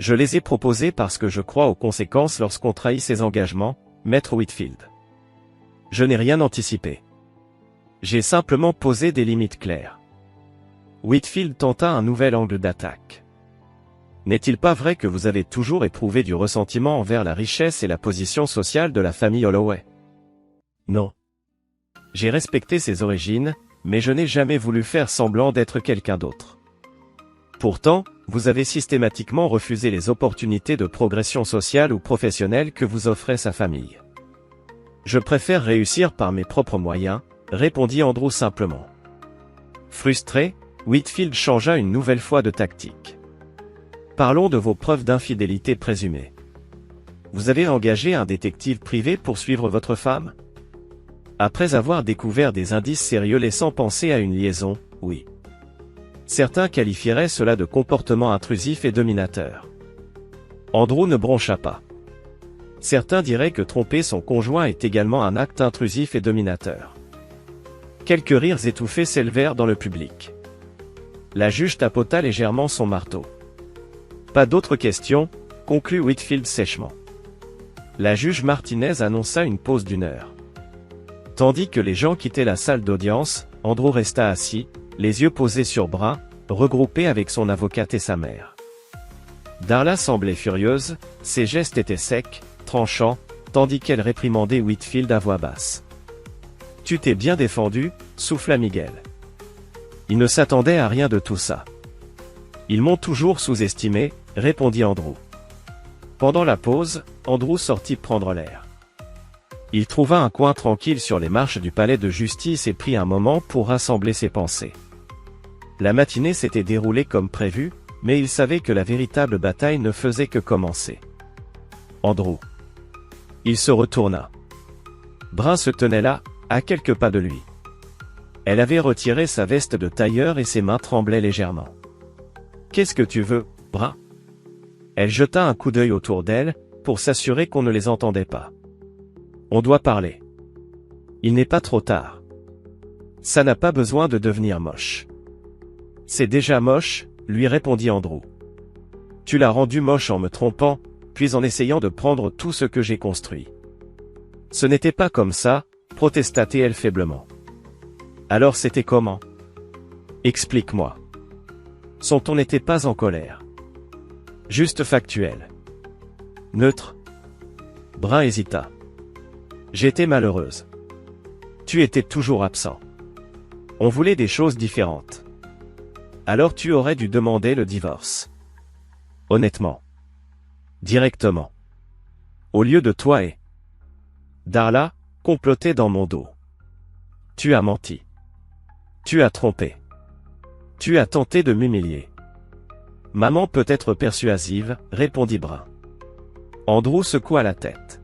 Je les ai proposées parce que je crois aux conséquences lorsqu'on trahit ses engagements, maître Whitfield. Je n'ai rien anticipé. J'ai simplement posé des limites claires. Whitfield tenta un nouvel angle d'attaque. N'est-il pas vrai que vous avez toujours éprouvé du ressentiment envers la richesse et la position sociale de la famille Holloway? Non. J'ai respecté ses origines, mais je n'ai jamais voulu faire semblant d'être quelqu'un d'autre. Pourtant, vous avez systématiquement refusé les opportunités de progression sociale ou professionnelle que vous offrait sa famille. Je préfère réussir par mes propres moyens, répondit Andrew simplement. Frustré, Whitfield changea une nouvelle fois de tactique. Parlons de vos preuves d'infidélité présumées. Vous avez engagé un détective privé pour suivre votre femme? Après avoir découvert des indices sérieux laissant penser à une liaison, oui. Certains qualifieraient cela de comportement intrusif et dominateur. Andrew ne broncha pas. Certains diraient que tromper son conjoint est également un acte intrusif et dominateur. Quelques rires étouffés s'élevèrent dans le public. La juge tapota légèrement son marteau. Pas d'autres questions, conclut Whitfield sèchement. La juge Martinez annonça une pause d'1 heure. Tandis que les gens quittaient la salle d'audience, Andrew resta assis, les yeux posés sur Brun, regroupé avec son avocate et sa mère. Darla semblait furieuse, ses gestes étaient secs, tranchants, tandis qu'elle réprimandait Whitfield à voix basse. « Tu t'es bien défendu » souffla Miguel. Il ne s'attendait à rien de tout ça. Ils m'ont toujours sous-estimé, répondit Andrew. Pendant la pause, Andrew sortit prendre l'air. Il trouva un coin tranquille sur les marches du palais de justice et prit un moment pour rassembler ses pensées. La matinée s'était déroulée comme prévu, mais il savait que la véritable bataille ne faisait que commencer. Andrew. Il se retourna. Brun se tenait là, à quelques pas de lui. Elle avait retiré sa veste de tailleur et ses mains tremblaient légèrement. « Qu'est-ce que tu veux, Brun ?» Elle jeta un coup d'œil autour d'elle, pour s'assurer qu'on ne les entendait pas. « On doit parler. Il n'est pas trop tard. Ça n'a pas besoin de devenir moche. »« C'est déjà moche, » lui répondit Andrew. « Tu l'as rendu moche en me trompant, puis en essayant de prendre tout ce que j'ai construit. »« Ce n'était pas comme ça, » protesta-t-elle faiblement. « Alors c'était comment ? Explique-moi. » Son ton n'était pas en colère. Juste factuel. Neutre. Brun hésita. J'étais malheureuse. Tu étais toujours absent. On voulait des choses différentes. Alors tu aurais dû demander le divorce. Honnêtement. Directement. Au lieu de toi et Darla, complotait dans mon dos. Tu as menti. Tu as trompé. Tu as tenté de m'humilier. Maman peut être persuasive, répondit Brun. Andrew secoua la tête.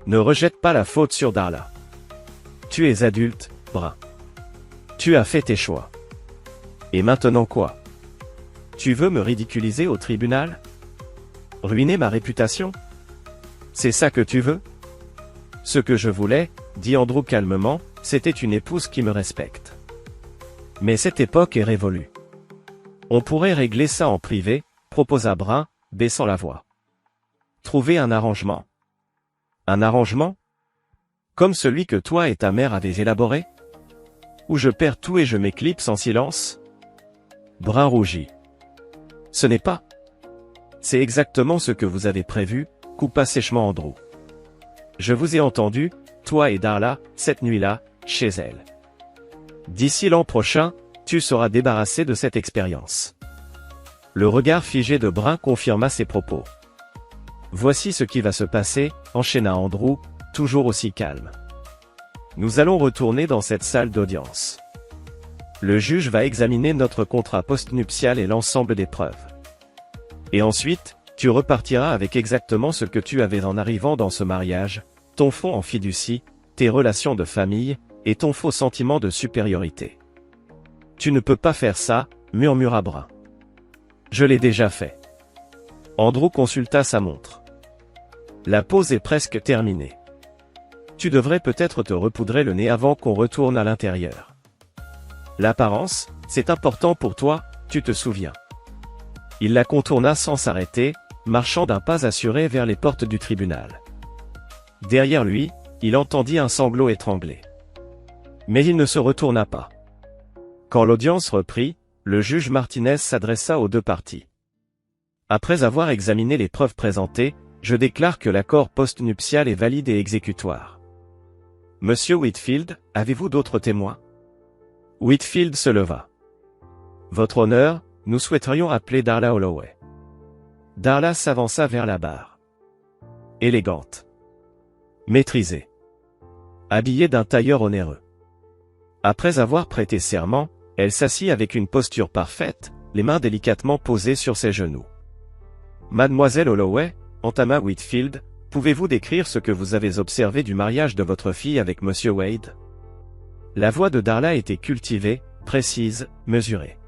Ne rejette pas la faute sur Darla. Tu es adulte, Brun. Tu as fait tes choix. Et maintenant quoi ? Tu veux me ridiculiser au tribunal ? Ruiner ma réputation ? C'est ça que tu veux ? Ce que je voulais, dit Andrew calmement, c'était une épouse qui me respecte. Mais cette époque est révolue. On pourrait régler ça en privé, proposa Brun, baissant la voix. Trouver un arrangement. Un arrangement ? Comme celui que toi et ta mère avez élaboré ? Où je perds tout et je m'éclipse en silence ? Brun rougit. Ce n'est pas. C'est exactement ce que vous avez prévu, coupa sèchement Andrew. Je vous ai entendu, toi et Darla, cette nuit-là, chez elle. D'ici l'an prochain, tu seras débarrassé de cette expérience. Le regard figé de Brun confirma ses propos. Voici ce qui va se passer, enchaîna Andrew, toujours aussi calme. Nous allons retourner dans cette salle d'audience. Le juge va examiner notre contrat postnuptial et l'ensemble des preuves. Et ensuite, tu repartiras avec exactement ce que tu avais en arrivant dans ce mariage, ton fonds en fiducie, tes relations de famille, et ton faux sentiment de supériorité. Tu ne peux pas faire ça, murmura Brun. Je l'ai déjà fait. Andrew consulta sa montre. La pause est presque terminée. Tu devrais peut-être te repoudrer le nez avant qu'on retourne à l'intérieur. L'apparence, c'est important pour toi, tu te souviens. Il la contourna sans s'arrêter, marchant d'un pas assuré vers les portes du tribunal. Derrière lui, il entendit un sanglot étranglé. Mais il ne se retourna pas. Quand l'audience reprit, le juge Martinez s'adressa aux deux parties. Après avoir examiné les preuves présentées, je déclare que l'accord postnuptial est valide et exécutoire. Monsieur Whitfield, avez-vous d'autres témoins ? Whitfield se leva. Votre honneur, nous souhaiterions appeler Darla Holloway. Darla s'avança vers la barre. Élégante. Maîtrisée. Habillée d'un tailleur onéreux. Après avoir prêté serment, elle s'assit avec une posture parfaite, les mains délicatement posées sur ses genoux. Mademoiselle Holloway, entama Whitfield, pouvez-vous décrire ce que vous avez observé du mariage de votre fille avec Monsieur Wade ? La voix de Darla était cultivée, précise, mesurée.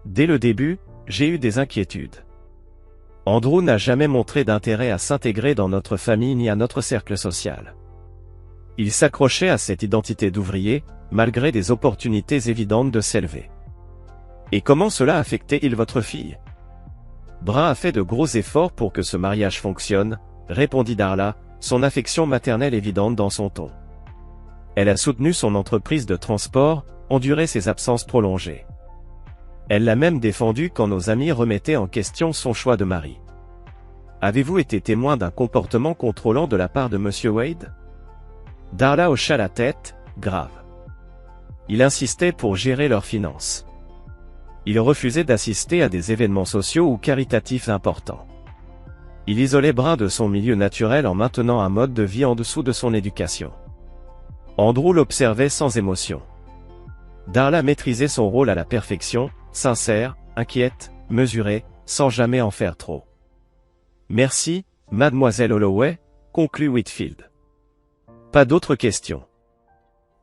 Dès le début, j'ai eu des inquiétudes. Andrew n'a jamais montré d'intérêt à s'intégrer dans notre famille ni à notre cercle social. Il s'accrochait à cette identité d'ouvrier, malgré des opportunités évidentes de s'élever. Et comment cela affectait-il votre fille ? Brun a fait de gros efforts pour que ce mariage fonctionne, répondit Darla, son affection maternelle évidente dans son ton. Elle a soutenu son entreprise de transport, enduré ses absences prolongées. Elle l'a même défendu quand nos amis remettaient en question son choix de mari. Avez-vous été témoin d'un comportement contrôlant de la part de Monsieur Wade ? Darla hocha la tête, grave. Il insistait pour gérer leurs finances. Il refusait d'assister à des événements sociaux ou caritatifs importants. Il isolait Brin de son milieu naturel en maintenant un mode de vie en dessous de son éducation. Andrew l'observait sans émotion. Darla maîtrisait son rôle à la perfection, sincère, inquiète, mesurée, sans jamais en faire trop. Merci, mademoiselle Holloway, conclut Whitfield. Pas d'autres questions.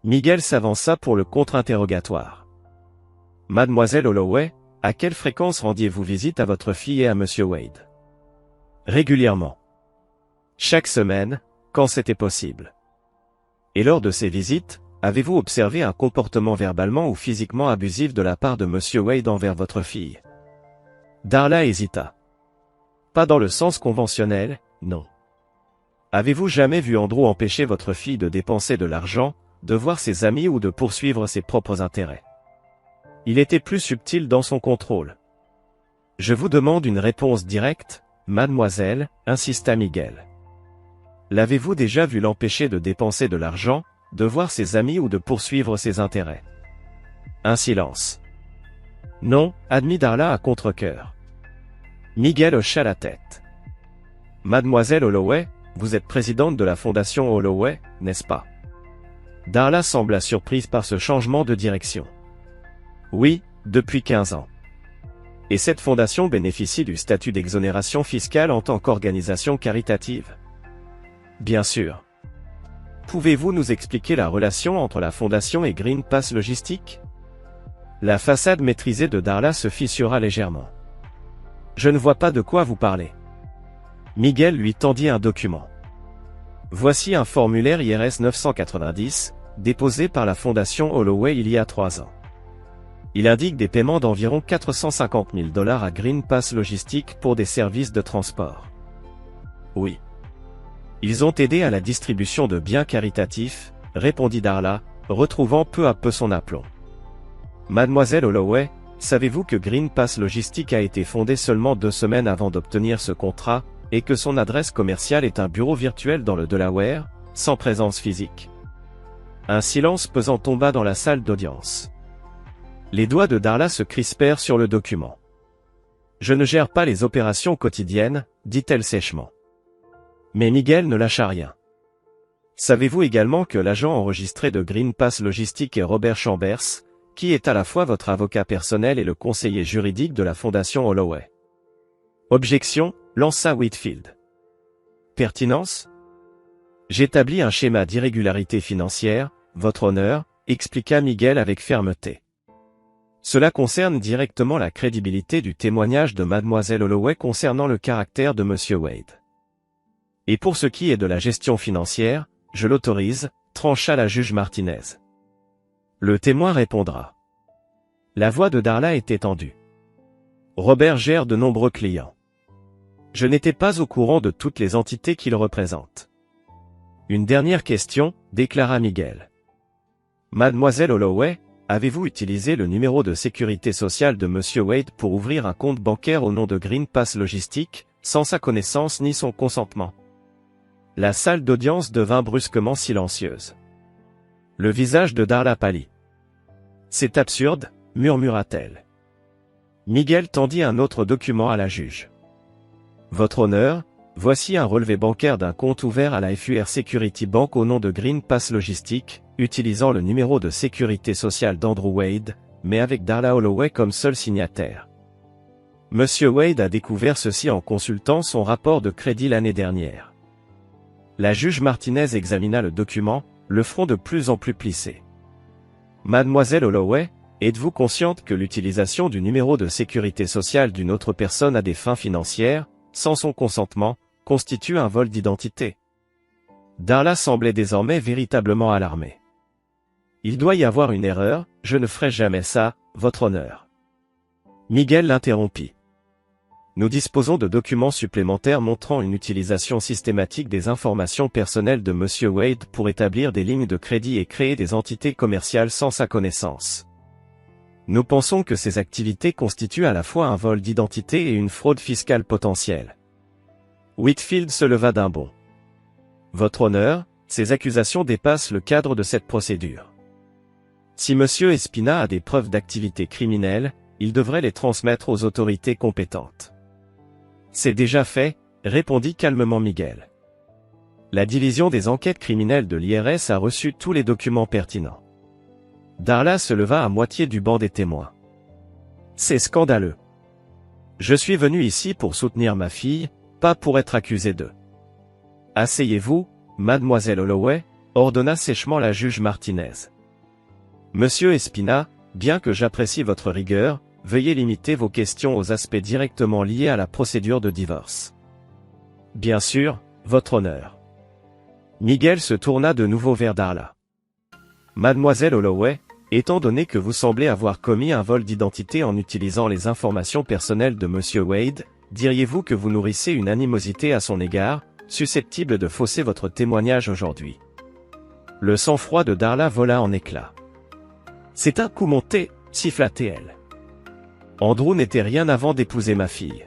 Miguel s'avança pour le contre-interrogatoire. Mademoiselle Holloway, à quelle fréquence rendiez-vous visite à votre fille et à Monsieur Wade? Régulièrement. Chaque semaine, quand c'était possible. Et lors de ces visites, avez-vous observé un comportement verbalement ou physiquement abusif de la part de Monsieur Wade envers votre fille? Darla hésita. Pas dans le sens conventionnel, non. Avez-vous jamais vu Andrew empêcher votre fille de dépenser de l'argent, de voir ses amis ou de poursuivre ses propres intérêts? Il était plus subtil dans son contrôle. Je vous demande une réponse directe, mademoiselle, insista Miguel. L'avez-vous déjà vu l'empêcher de dépenser de l'argent, de voir ses amis ou de poursuivre ses intérêts? Un silence. Non, admit Darla à contre-cœur. Miguel hocha la tête. Mademoiselle Holloway, vous êtes présidente de la fondation Holloway, n'est-ce pas? Darla sembla surprise par ce changement de direction. Oui, depuis 15 ans. Et cette fondation bénéficie du statut d'exonération fiscale en tant qu'organisation caritative? Bien sûr. Pouvez-vous nous expliquer la relation entre la fondation et Green Pass Logistique? La façade maîtrisée de Darla se fissura légèrement. Je ne vois pas de quoi vous parlez. Miguel lui tendit un document. Voici un formulaire IRS 990, déposé par la fondation Holloway il y a 3 ans. Il indique des paiements d'environ 450 000 $ à Green Pass Logistique pour des services de transport. Oui. Ils ont aidé à la distribution de biens caritatifs, répondit Darla, retrouvant peu à peu son aplomb. Mademoiselle Holloway, savez-vous que Green Pass Logistique a été fondé seulement 2 semaines avant d'obtenir ce contrat, et que son adresse commerciale est un bureau virtuel dans le Delaware, sans présence physique? Un silence pesant tomba dans la salle d'audience. Les doigts de Darla se crispèrent sur le document. Je ne gère pas les opérations quotidiennes, dit-elle sèchement. Mais Miguel ne lâcha rien. Savez-vous également que l'agent enregistré de Green Pass Logistique est Robert Chambers, qui est à la fois votre avocat personnel et le conseiller juridique de la fondation Holloway? Objection, lança Whitfield. Pertinence? J'établis un schéma d'irrégularité financière, votre honneur, expliqua Miguel avec fermeté. Cela concerne directement la crédibilité du témoignage de mademoiselle Holloway concernant le caractère de Monsieur Wade. Et pour ce qui est de la gestion financière, je l'autorise, trancha la juge Martinez. Le témoin répondra. La voix de Darla était tendue. Robert gère de nombreux clients. Je n'étais pas au courant de toutes les entités qu'il représente. Une dernière question, déclara Miguel. Mademoiselle Holloway, avez-vous utilisé le numéro de sécurité sociale de Monsieur Wade pour ouvrir un compte bancaire au nom de Green Pass Logistique, sans sa connaissance ni son consentement? La salle d'audience devint brusquement silencieuse. Le visage de Darla pâlit. C'est absurde, murmura-t-elle. Miguel tendit un autre document à la juge. Votre honneur, voici un relevé bancaire d'un compte ouvert à la FUR Security Bank au nom de Green Pass Logistique, utilisant le numéro de sécurité sociale d'Andrew Wade, mais avec Darla Holloway comme seul signataire. Monsieur Wade a découvert ceci en consultant son rapport de crédit l'année dernière. La juge Martinez examina le document, le front de plus en plus plissé. Mademoiselle Holloway, êtes-vous consciente que l'utilisation du numéro de sécurité sociale d'une autre personne à des fins financières, sans son consentement, constitue un vol d'identité? Darla semblait désormais véritablement alarmée. Il doit y avoir une erreur, je ne ferai jamais ça, votre honneur. Miguel l'interrompit. Nous disposons de documents supplémentaires montrant une utilisation systématique des informations personnelles de Monsieur Wade pour établir des lignes de crédit et créer des entités commerciales sans sa connaissance. Nous pensons que ces activités constituent à la fois un vol d'identité et une fraude fiscale potentielle. Whitfield se leva d'un bond. Votre honneur, ces accusations dépassent le cadre de cette procédure. Si Monsieur Espina a des preuves d'activité criminelle, il devrait les transmettre aux autorités compétentes. C'est déjà fait, répondit calmement Miguel. La division des enquêtes criminelles de l'IRS a reçu tous les documents pertinents. Darla se leva à moitié du banc des témoins. C'est scandaleux. Je suis venu ici pour soutenir ma fille, pas pour être accusé de. Asseyez-vous, mademoiselle Holloway, ordonna sèchement la juge Martinez. Monsieur Espina, bien que j'apprécie votre rigueur, veuillez limiter vos questions aux aspects directement liés à la procédure de divorce. Bien sûr, votre honneur. Miguel se tourna de nouveau vers Darla. Mademoiselle Holloway, étant donné que vous semblez avoir commis un vol d'identité en utilisant les informations personnelles de Monsieur Wade, diriez-vous que vous nourrissez une animosité à son égard, susceptible de fausser votre témoignage aujourd'hui? Le sang-froid de Darla vola en éclats. C'est un coup monté, siffla-t-elle. Andrew n'était rien avant d'épouser ma fille.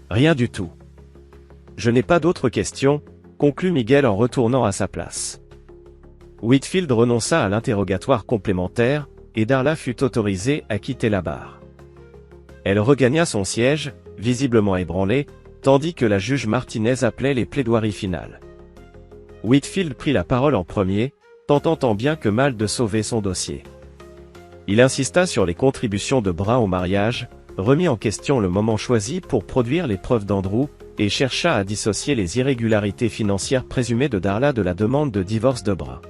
Rien du tout. Je n'ai pas d'autres questions, conclut Miguel en retournant à sa place. Whitfield renonça à l'interrogatoire complémentaire, et Darla fut autorisée à quitter la barre. Elle regagna son siège, visiblement ébranlée, tandis que la juge Martinez appelait les plaidoiries finales. Whitfield prit la parole en premier, tentant tant bien que mal de sauver son dossier. Il insista sur les contributions de Brun au mariage, remit en question le moment choisi pour produire les preuves d'Andrew, et chercha à dissocier les irrégularités financières présumées de Darla de la demande de divorce de Brun.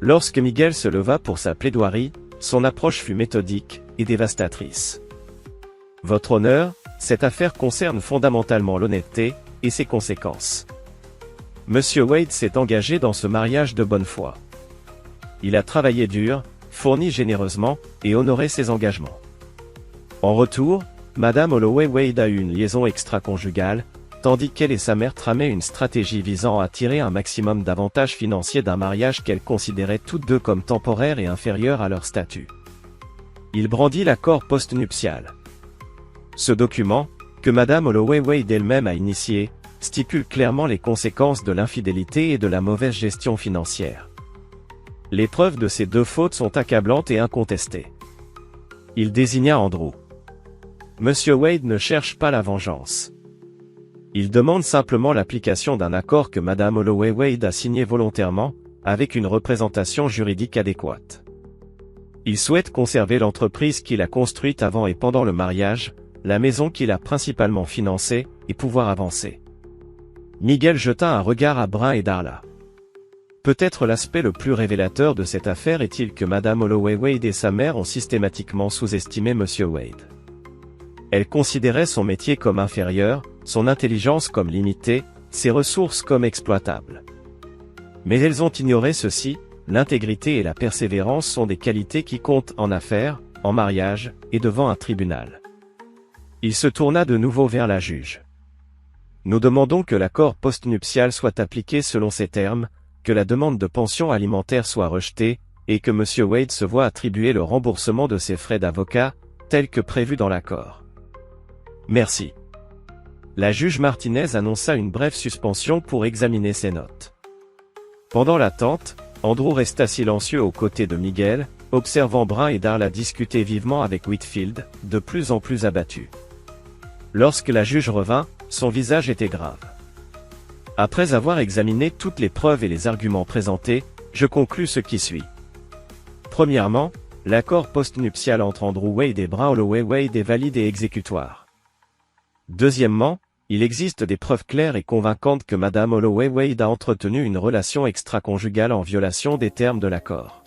Lorsque Miguel se leva pour sa plaidoirie, son approche fut méthodique et dévastatrice. Votre honneur, cette affaire concerne fondamentalement l'honnêteté et ses conséquences. Monsieur Wade s'est engagé dans ce mariage de bonne foi. Il a travaillé dur, fourni généreusement, et honoré ses engagements. En retour, Madame Holloway Wade a eu une liaison extra-conjugale, tandis qu'elle et sa mère tramaient une stratégie visant à tirer un maximum d'avantages financiers d'un mariage qu'elles considéraient toutes deux comme temporaire et inférieur à leur statut. Il brandit l'accord postnuptial. Ce document, que Madame Holloway Wade elle-même a initié, stipule clairement les conséquences de l'infidélité et de la mauvaise gestion financière. Les preuves de ces deux fautes sont accablantes et incontestées. Il désigna Andrew. Monsieur Wade ne cherche pas la vengeance. Il demande simplement l'application d'un accord que Madame Holloway Wade a signé volontairement, avec une représentation juridique adéquate. Il souhaite conserver l'entreprise qu'il a construite avant et pendant le mariage, la maison qu'il a principalement financée, et pouvoir avancer. Miguel jeta un regard à Brun et Darla. Peut-être l'aspect le plus révélateur de cette affaire est-il que Madame Holloway Wade et sa mère ont systématiquement sous-estimé Monsieur Wade. Elle considérait son métier comme inférieur, son intelligence comme limitée, ses ressources comme exploitables. Mais elles ont ignoré ceci, l'intégrité et la persévérance sont des qualités qui comptent en affaires, en mariage, et devant un tribunal. Il se tourna de nouveau vers la juge. Nous demandons que l'accord postnuptial soit appliqué selon ces termes, que la demande de pension alimentaire soit rejetée, et que Monsieur Wade se voit attribuer le remboursement de ses frais d'avocat, tel que prévu dans l'accord. Merci. La juge Martinez annonça une brève suspension pour examiner ses notes. Pendant l'attente, Andrew resta silencieux aux côtés de Miguel, observant Brun et Darla discuter vivement avec Whitfield, de plus en plus abattu. Lorsque la juge revint, son visage était grave. Après avoir examiné toutes les preuves et les arguments présentés, je conclus ce qui suit. Premièrement, l'accord postnuptial entre Andrew Wade et Brun Holloway Wade est valide et exécutoire. Deuxièmement, il existe des preuves claires et convaincantes que Madame Holloway Wade a entretenu une relation extra-conjugale en violation des termes de l'accord.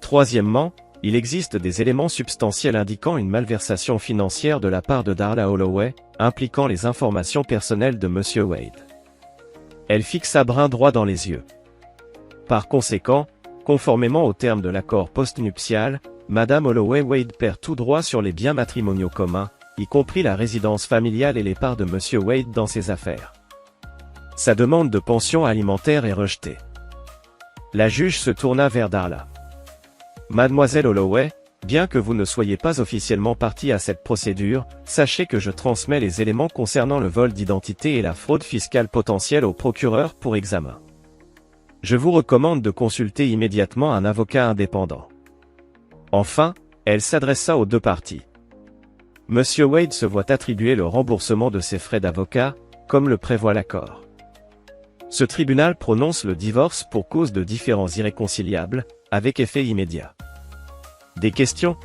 Troisièmement, il existe des éléments substantiels indiquant une malversation financière de la part de Darla Holloway, impliquant les informations personnelles de Monsieur Wade. Elle fixa Brun droit dans les yeux. Par conséquent, conformément aux termes de l'accord postnuptial, Madame Holloway Wade perd tout droit sur les biens matrimoniaux communs, y compris la résidence familiale et les parts de Monsieur Wade dans ses affaires. Sa demande de pension alimentaire est rejetée. La juge se tourna vers Darla. Mademoiselle Holloway, bien que vous ne soyez pas officiellement partie à cette procédure, sachez que je transmets les éléments concernant le vol d'identité et la fraude fiscale potentielle au procureur pour examen. Je vous recommande de consulter immédiatement un avocat indépendant. Enfin, Elle s'adressa aux deux parties. Monsieur Wade se voit attribuer le remboursement de ses frais d'avocat, comme le prévoit l'accord. Ce tribunal prononce le divorce pour cause de différends irréconciliables, avec effet immédiat. Des questions?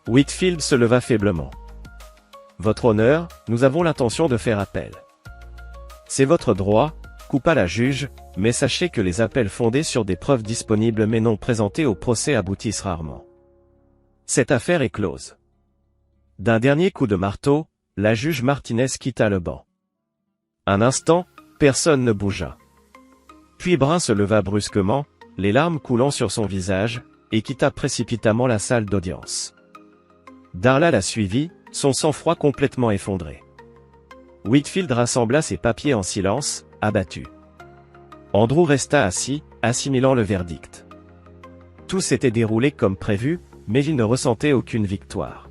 Whitfield se leva faiblement. Votre honneur, nous avons l'intention de faire appel. C'est votre droit, coupa la juge, mais sachez que les appels fondés sur des preuves disponibles mais non présentées au procès aboutissent rarement. Cette affaire est close. D'un dernier coup de marteau, la juge Martinez quitta le banc. Un instant, personne ne bougea. Puis Brun se leva brusquement, les larmes coulant sur son visage, et quitta précipitamment la salle d'audience. Darla la suivit, son sang-froid complètement effondré. Whitfield rassembla ses papiers en silence, abattu. Andrew resta assis, assimilant le verdict. Tout s'était déroulé comme prévu, mais il ne ressentait aucune victoire.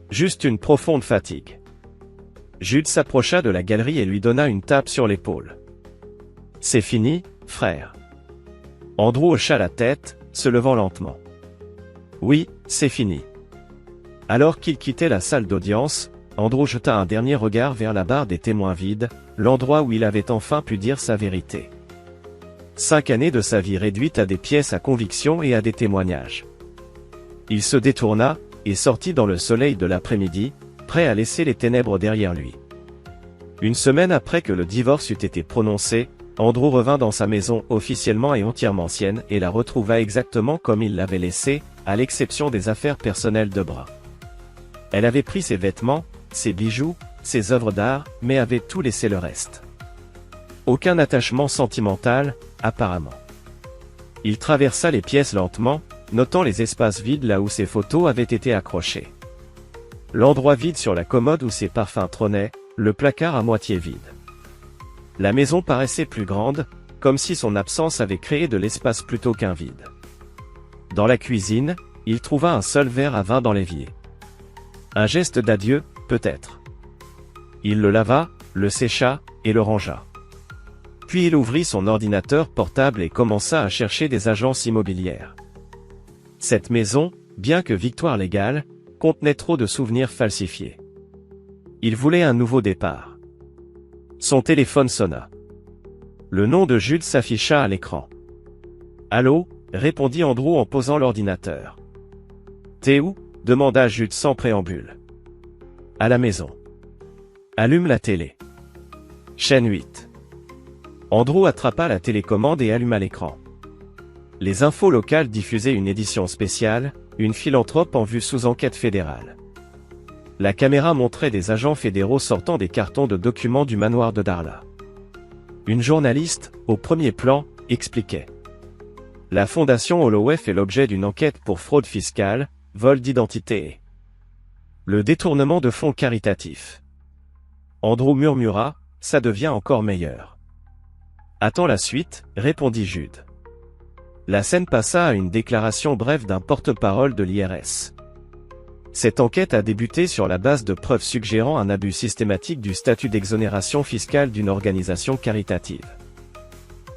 Juste une profonde fatigue. Jude s'approcha de la galerie et lui donna une tape sur l'épaule. « C'est fini, frère. » Andrew hocha la tête, se levant lentement. « Oui, c'est fini. » Alors qu'il quittait la salle d'audience, Andrew jeta un dernier regard vers la barre des témoins vide, l'endroit où il avait enfin pu dire sa vérité. 5 années de sa vie réduites à des pièces à conviction et à des témoignages. Il se détourna, et sortit dans le soleil de l'après-midi, prêt à laisser les ténèbres derrière lui. Une semaine après que le divorce eut été prononcé, Andrew revint dans sa maison officiellement et entièrement sienne et la retrouva exactement comme il l'avait laissée, à l'exception des affaires personnelles de Brun. Elle avait pris ses vêtements, ses bijoux, ses œuvres d'art, mais avait tout laissé le reste. Aucun attachement sentimental, apparemment. Il traversa les pièces lentement, notant les espaces vides là où ses photos avaient été accrochées. L'endroit vide sur la commode où ses parfums trônaient, le placard à moitié vide. La maison paraissait plus grande, comme si son absence avait créé de l'espace plutôt qu'un vide. Dans la cuisine, il trouva un seul verre à vin dans l'évier. Un geste d'adieu, peut-être. Il le lava, le sécha, et le rangea. Puis il ouvrit son ordinateur portable et commença à chercher des agences immobilières. Cette maison, bien que victoire légale, contenait trop de souvenirs falsifiés. Il voulait un nouveau départ. Son téléphone sonna. Le nom de Jude s'afficha à l'écran. « Allô ?» répondit Andrew en posant l'ordinateur. « T'es où ?» demanda Jude sans préambule. « À la maison. » « Allume la télé. » Chaîne 8. Andrew attrapa la télécommande et alluma l'écran. Les infos locales diffusaient une édition spéciale, une philanthrope en vue sous enquête fédérale. La caméra montrait des agents fédéraux sortant des cartons de documents du manoir de Darla. Une journaliste, au premier plan, expliquait. La fondation Holloway fait l'objet d'une enquête pour fraude fiscale, vol d'identité et le détournement de fonds caritatifs. Andrew murmura, ça devient encore meilleur. Attends la suite, répondit Jude. La scène passa à une déclaration brève d'un porte-parole de l'IRS. Cette enquête a débuté sur la base de preuves suggérant un abus systématique du statut d'exonération fiscale d'une organisation caritative.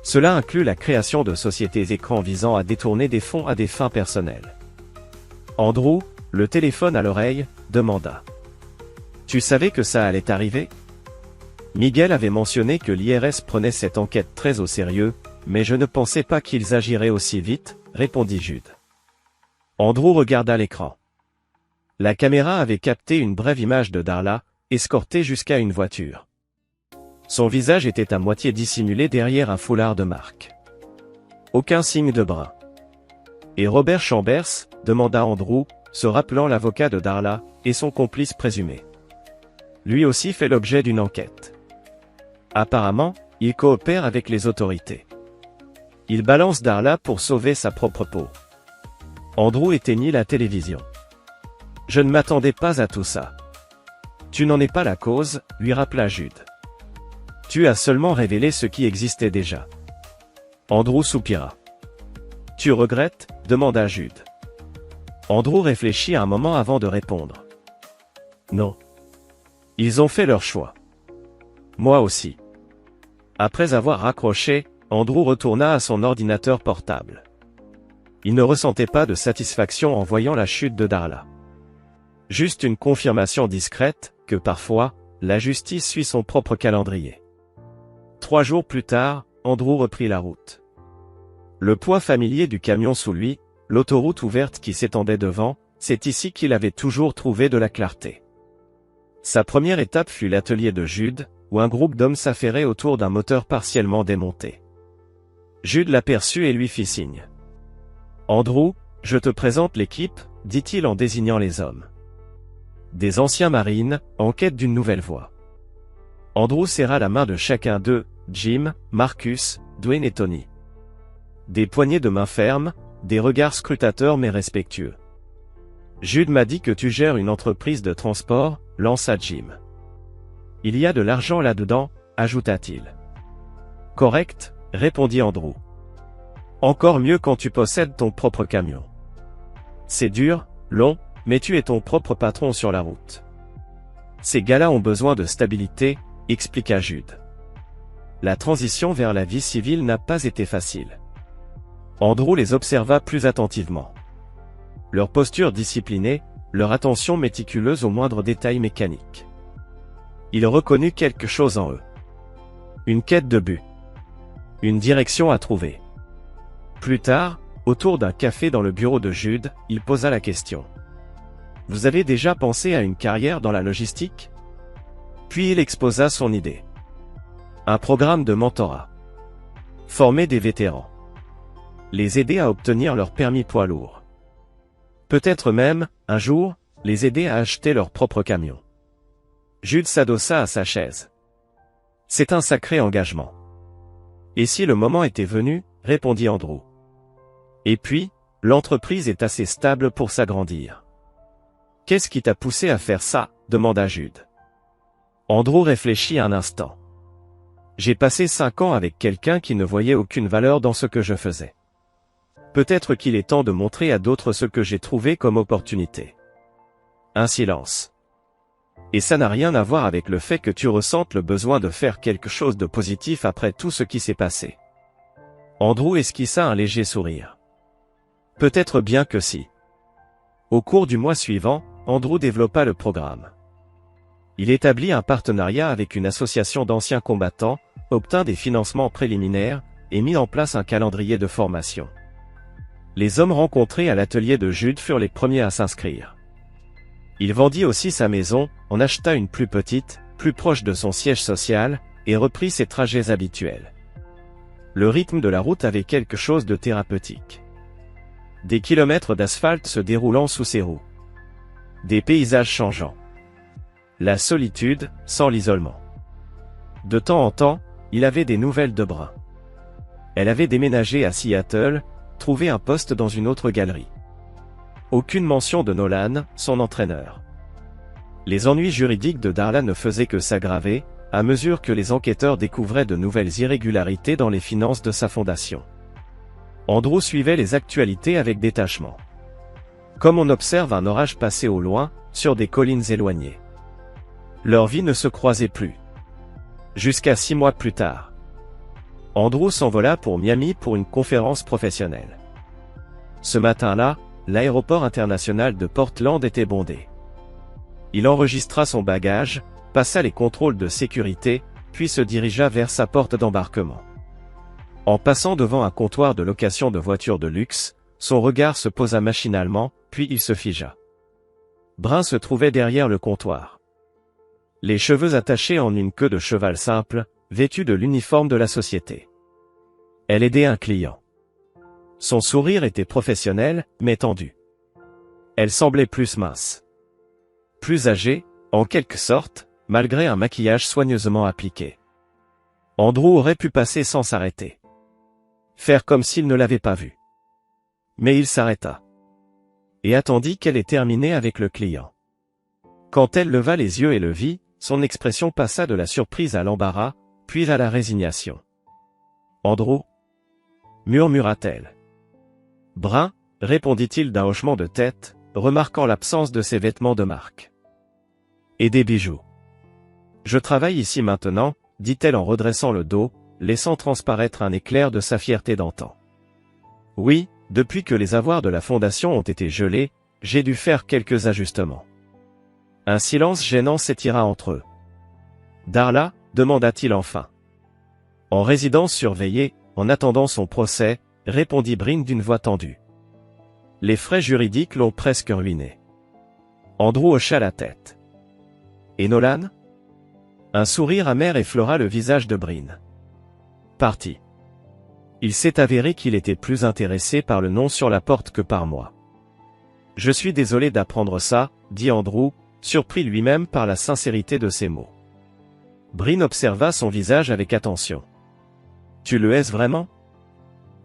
Cela inclut la création de sociétés écrans visant à détourner des fonds à des fins personnelles. Andrew, le téléphone à l'oreille, demanda. Tu savais que ça allait arriver? Miguel avait mentionné que l'IRS prenait cette enquête très au sérieux, mais je ne pensais pas qu'ils agiraient aussi vite, répondit Jude. Andrew regarda l'écran. La caméra avait capté une brève image de Darla, escortée jusqu'à une voiture. Son visage était à moitié dissimulé derrière un foulard de marque. Aucun signe de Brun. Et Robert Chambers, demanda Andrew, se rappelant l'avocat de Darla, et son complice présumé. Lui aussi fait l'objet d'une enquête. Apparemment, il coopère avec les autorités. Il balance Darla pour sauver sa propre peau. Andrew éteignit la télévision. Je ne m'attendais pas à tout ça. Tu n'en es pas la cause, lui rappela Jude. Tu as seulement révélé ce qui existait déjà. Andrew soupira. Tu regrettes? Demanda Jude. Andrew réfléchit un moment avant de répondre. Non. Ils ont fait leur choix. Moi aussi. Après avoir raccroché, Andrew retourna à son ordinateur portable. Il ne ressentait pas de satisfaction en voyant la chute de Darla. Juste une confirmation discrète, que parfois, la justice suit son propre calendrier. 3 jours plus tard, Andrew reprit la route. Le poids familier du camion sous lui, l'autoroute ouverte qui s'étendait devant, c'est ici qu'il avait toujours trouvé de la clarté. Sa première étape fut l'atelier de Jude, où un groupe d'hommes s'affairait autour d'un moteur partiellement démonté. Jude l'aperçut et lui fit signe. « Andrew, je te présente l'équipe, » dit-il en désignant les hommes. Des anciens marines, en quête d'une nouvelle voie. Andrew serra la main de chacun d'eux, Jim, Marcus, Dwayne et Tony. Des poignées de main fermes, des regards scrutateurs mais respectueux. « Jude m'a dit que tu gères une entreprise de transport, » lança Jim. « Il y a de l'argent là-dedans, » ajouta-t-il. « Correct, » répondit Andrew. « Encore mieux quand tu possèdes ton propre camion. C'est dur, long, mais tu es ton propre patron sur la route. Ces gars-là ont besoin de stabilité, » expliqua Jude. La transition vers la vie civile n'a pas été facile. Andrew les observa plus attentivement. Leur posture disciplinée, leur attention méticuleuse aux moindres détails mécaniques. Il reconnut quelque chose en eux. Une quête de but. Une direction à trouver. Plus tard, autour d'un café dans le bureau de Jude, il posa la question. « Vous avez déjà pensé à une carrière dans la logistique ?» Puis il exposa son idée. Un programme de mentorat. Former des vétérans. Les aider à obtenir leur permis poids lourd. Peut-être même, un jour, les aider à acheter leur propre camion. Jude s'adossa à sa chaise. C'est un sacré engagement. Et si le moment était venu, répondit Andrew. Et puis, l'entreprise est assez stable pour s'agrandir. Qu'est-ce qui t'a poussé à faire ça, demanda Jude. Andrew réfléchit un instant. J'ai passé 5 ans avec quelqu'un qui ne voyait aucune valeur dans ce que je faisais. Peut-être qu'il est temps de montrer à d'autres ce que j'ai trouvé comme opportunité. Un silence. Et ça n'a rien à voir avec le fait que tu ressentes le besoin de faire quelque chose de positif après tout ce qui s'est passé. Andrew esquissa un léger sourire. Peut-être bien que si. Au cours du mois suivant, Andrew développa le programme. Il établit un partenariat avec une association d'anciens combattants, obtint des financements préliminaires, et mit en place un calendrier de formation. Les hommes rencontrés à l'atelier de Jude furent les premiers à s'inscrire. Il vendit aussi sa maison, en acheta une plus petite, plus proche de son siège social, et reprit ses trajets habituels. Le rythme de la route avait quelque chose de thérapeutique. Des kilomètres d'asphalte se déroulant sous ses roues. Des paysages changeants. La solitude, sans l'isolement. De temps en temps, il avait des nouvelles de Brun. Elle avait déménagé à Seattle, trouvé un poste dans une autre galerie. Aucune mention de Nolan, son entraîneur. Les ennuis juridiques de Darla ne faisaient que s'aggraver, à mesure que les enquêteurs découvraient de nouvelles irrégularités dans les finances de sa fondation. Andrew suivait les actualités avec détachement. Comme on observe un orage passer au loin, sur des collines éloignées. Leur vie ne se croisait plus. Jusqu'à 6 mois plus tard. Andrew s'envola pour Miami pour une conférence professionnelle. Ce matin-là, l'aéroport international de Portland était bondé. Il enregistra son bagage, passa les contrôles de sécurité, puis se dirigea vers sa porte d'embarquement. En passant devant un comptoir de location de voitures de luxe, son regard se posa machinalement, puis il se figea. Brun se trouvait derrière le comptoir. Les cheveux attachés en une queue de cheval simple, vêtue de l'uniforme de la société. Elle aidait un client. Son sourire était professionnel, mais tendu. Elle semblait plus mince. Plus âgée, en quelque sorte, malgré un maquillage soigneusement appliqué. Andrew aurait pu passer sans s'arrêter. Faire comme s'il ne l'avait pas vue. Mais il s'arrêta. Et attendit qu'elle ait terminé avec le client. Quand elle leva les yeux et le vit, son expression passa de la surprise à l'embarras, puis à la résignation. « Andrew » murmura-t-elle. « Brun » répondit-il d'un hochement de tête, remarquant l'absence de ses vêtements de marque. « Et des bijoux. »« Je travaille ici maintenant » dit-elle en redressant le dos, laissant transparaître un éclair de sa fierté d'antan. « Oui, Depuis que les avoirs de la fondation ont été gelés, j'ai dû faire quelques ajustements. Un silence gênant s'étira entre eux. Darla, demanda-t-il enfin. En résidence surveillée, en attendant son procès, répondit Bryn d'une voix tendue. Les frais juridiques l'ont presque ruiné. Andrew hocha la tête. Et Nolan? Un sourire amer effleura le visage de Bryn. Parti. Il s'est avéré qu'il était plus intéressé par le nom sur la porte que par moi. Je suis désolé d'apprendre ça, dit Andrew, surpris lui-même par la sincérité de ses mots. Bryn observa son visage avec attention. Tu le hais vraiment?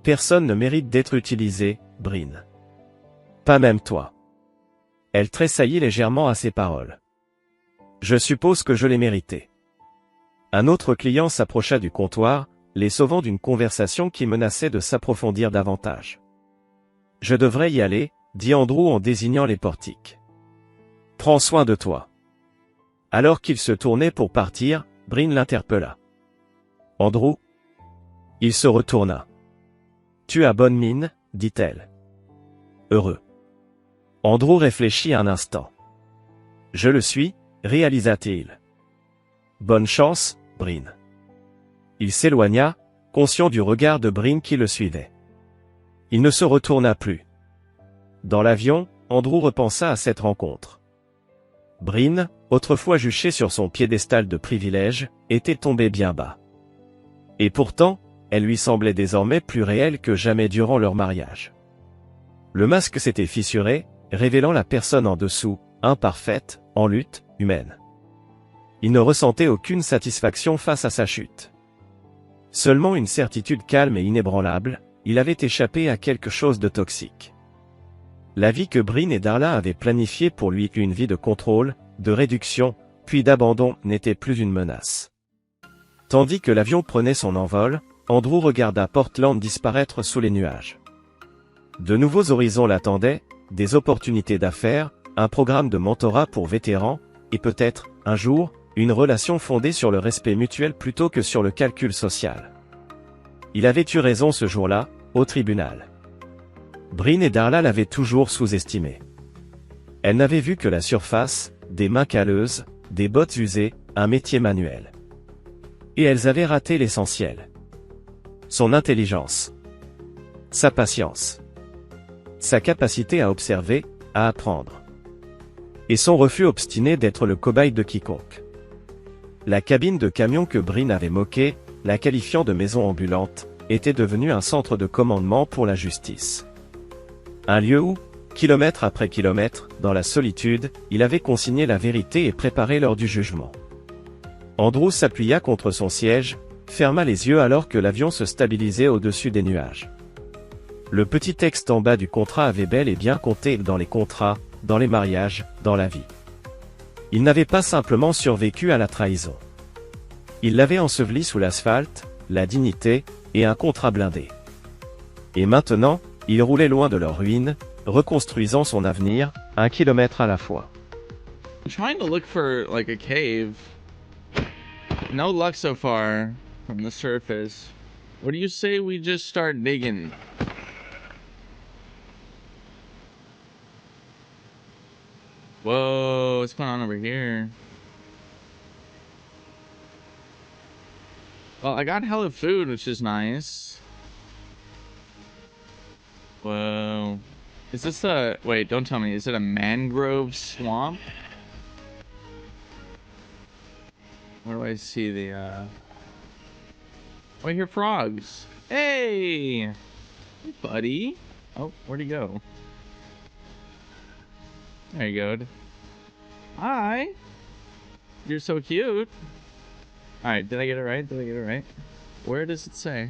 Personne ne mérite d'être utilisé, Bryn. Pas même toi. Elle tressaillit légèrement à ces paroles. Je suppose que je l'ai mérité. Un autre client s'approcha du comptoir, les sauvant d'une conversation qui menaçait de s'approfondir davantage. Je devrais y aller, dit Andrew en désignant les portiques. Prends soin de toi. Alors qu'il se tournait pour partir, Bryn l'interpella. Andrew? Il se retourna. Tu as bonne mine, dit-elle. Heureux. Andrew réfléchit un instant. Je le suis, réalisa-t-il. Bonne chance, Bryn. Il s'éloigna, conscient du regard de Bryn qui le suivait. Il ne se retourna plus. Dans l'avion, Andrew repensa à cette rencontre. Bryn, autrefois juché sur son piédestal de privilège, était tombé bien bas. Et pourtant, elle lui semblait désormais plus réelle que jamais durant leur mariage. Le masque s'était fissuré, révélant la personne en dessous, imparfaite, en lutte, humaine. Il ne ressentait aucune satisfaction face à sa chute. Seulement une certitude calme et inébranlable, il avait échappé à quelque chose de toxique. La vie que Bryn et Darla avaient planifiée pour lui, une vie de contrôle, de réduction, puis d'abandon, n'était plus une menace. Tandis que l'avion prenait son envol, Andrew regarda Portland disparaître sous les nuages. De nouveaux horizons l'attendaient, des opportunités d'affaires, un programme de mentorat pour vétérans, et peut-être, un jour, une relation fondée sur le respect mutuel plutôt que sur le calcul social. Il avait eu raison ce jour-là, au tribunal. Bryn et Darla l'avaient toujours sous-estimé. Elle n'avait vu que la surface, des mains calleuses, des bottes usées, un métier manuel. Et elles avaient raté l'essentiel. Son intelligence. Sa patience. Sa capacité à observer, à apprendre. Et son refus obstiné d'être le cobaye de quiconque. La cabine de camion que Bryn avait moquée, la qualifiant de maison ambulante, était devenue un centre de commandement pour la justice. Un lieu où, kilomètre après kilomètre, dans la solitude, il avait consigné la vérité et préparé l'heure du jugement. Andrew s'appuya contre son siège, ferma les yeux alors que l'avion se stabilisait au-dessus des nuages. Le petit texte en bas du contrat avait bel et bien compté dans les contrats, dans les mariages, dans la vie. Il n'avait pas simplement survécu à la trahison. Il l'avait enseveli sous l'asphalte, la dignité, et un contrat blindé. Et maintenant, il roulait loin de leur ruine, reconstruisant son avenir, 1 kilomètre à la fois. I'm trying to look for, like, a cave. No luck so far from the surface. What do you say we just start digging? Whoa, what's going on over here? Well, I got hella food, which is nice. Whoa. Is this a... Wait, don't tell me. Is it a mangrove swamp? Where do I see the, Oh, I hear frogs. Hey! Hey, buddy. Oh, where'd he go? There you go. Hi! You're so cute. Alright, did I get it right? Did I get it right? Where does it say?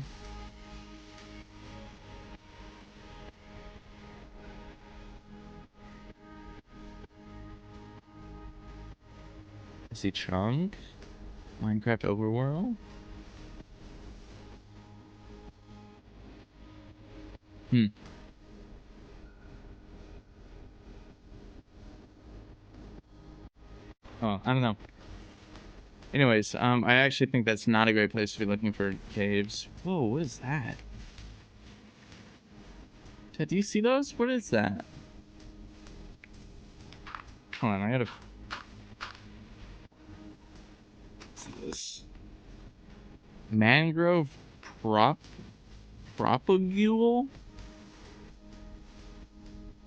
I see Chunk. Minecraft Overworld. Oh, I don't know. Anyways, I actually think that's not a great place to be looking for caves. Whoa, what is that? Do you see those? What is that? Hold on, I gotta... What's this? Mangrove propagule?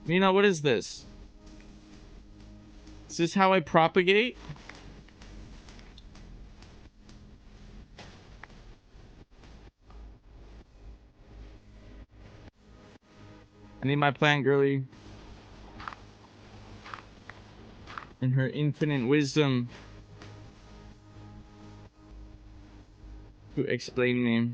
Mina, what is this? Is this how I propagate? I need my plant girly. And her infinite wisdom to explain me.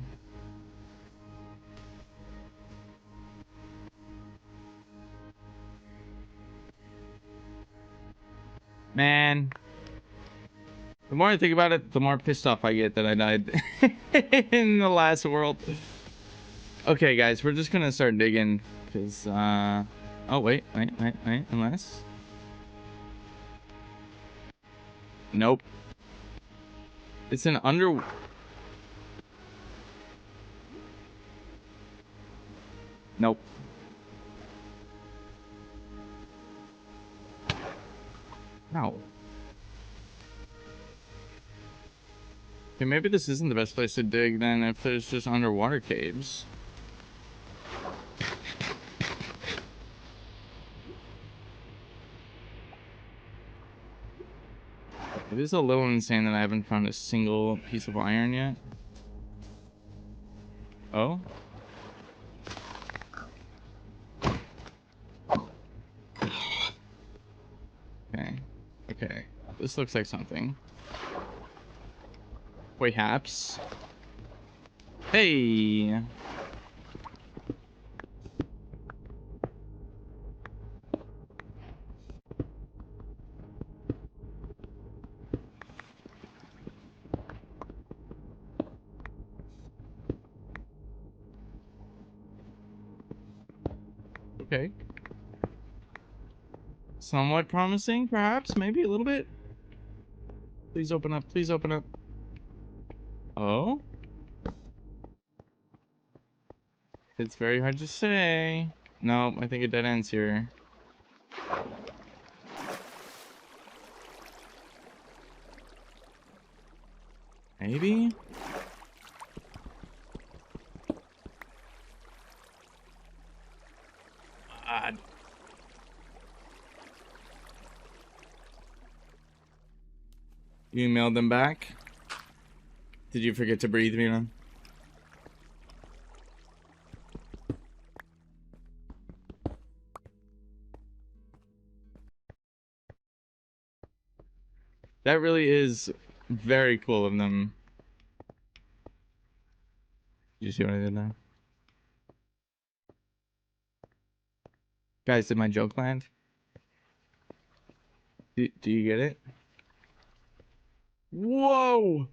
Man, the more I think about it, the more pissed off I get that I died in the last world. Okay, guys, we're just gonna start digging, because, oh, wait, unless... Nope. It's an under... Nope. No. Okay, maybe this isn't the best place to dig then if there's just underwater caves. It is a little insane that I haven't found a single piece of iron yet. Oh? Okay. Okay. This looks like something. Perhaps. Hey! Okay. Somewhat promising, perhaps? Maybe a little bit? Please open up. Please open up. Oh? It's very hard to say. No, I think it dead ends here. Maybe? You emailed them back? Did you forget to breathe, Mina? That really is very cool of them. Did you see what I did there? Guys, did my joke land? Do you get it? Whoa!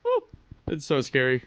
Woo! It's so scary.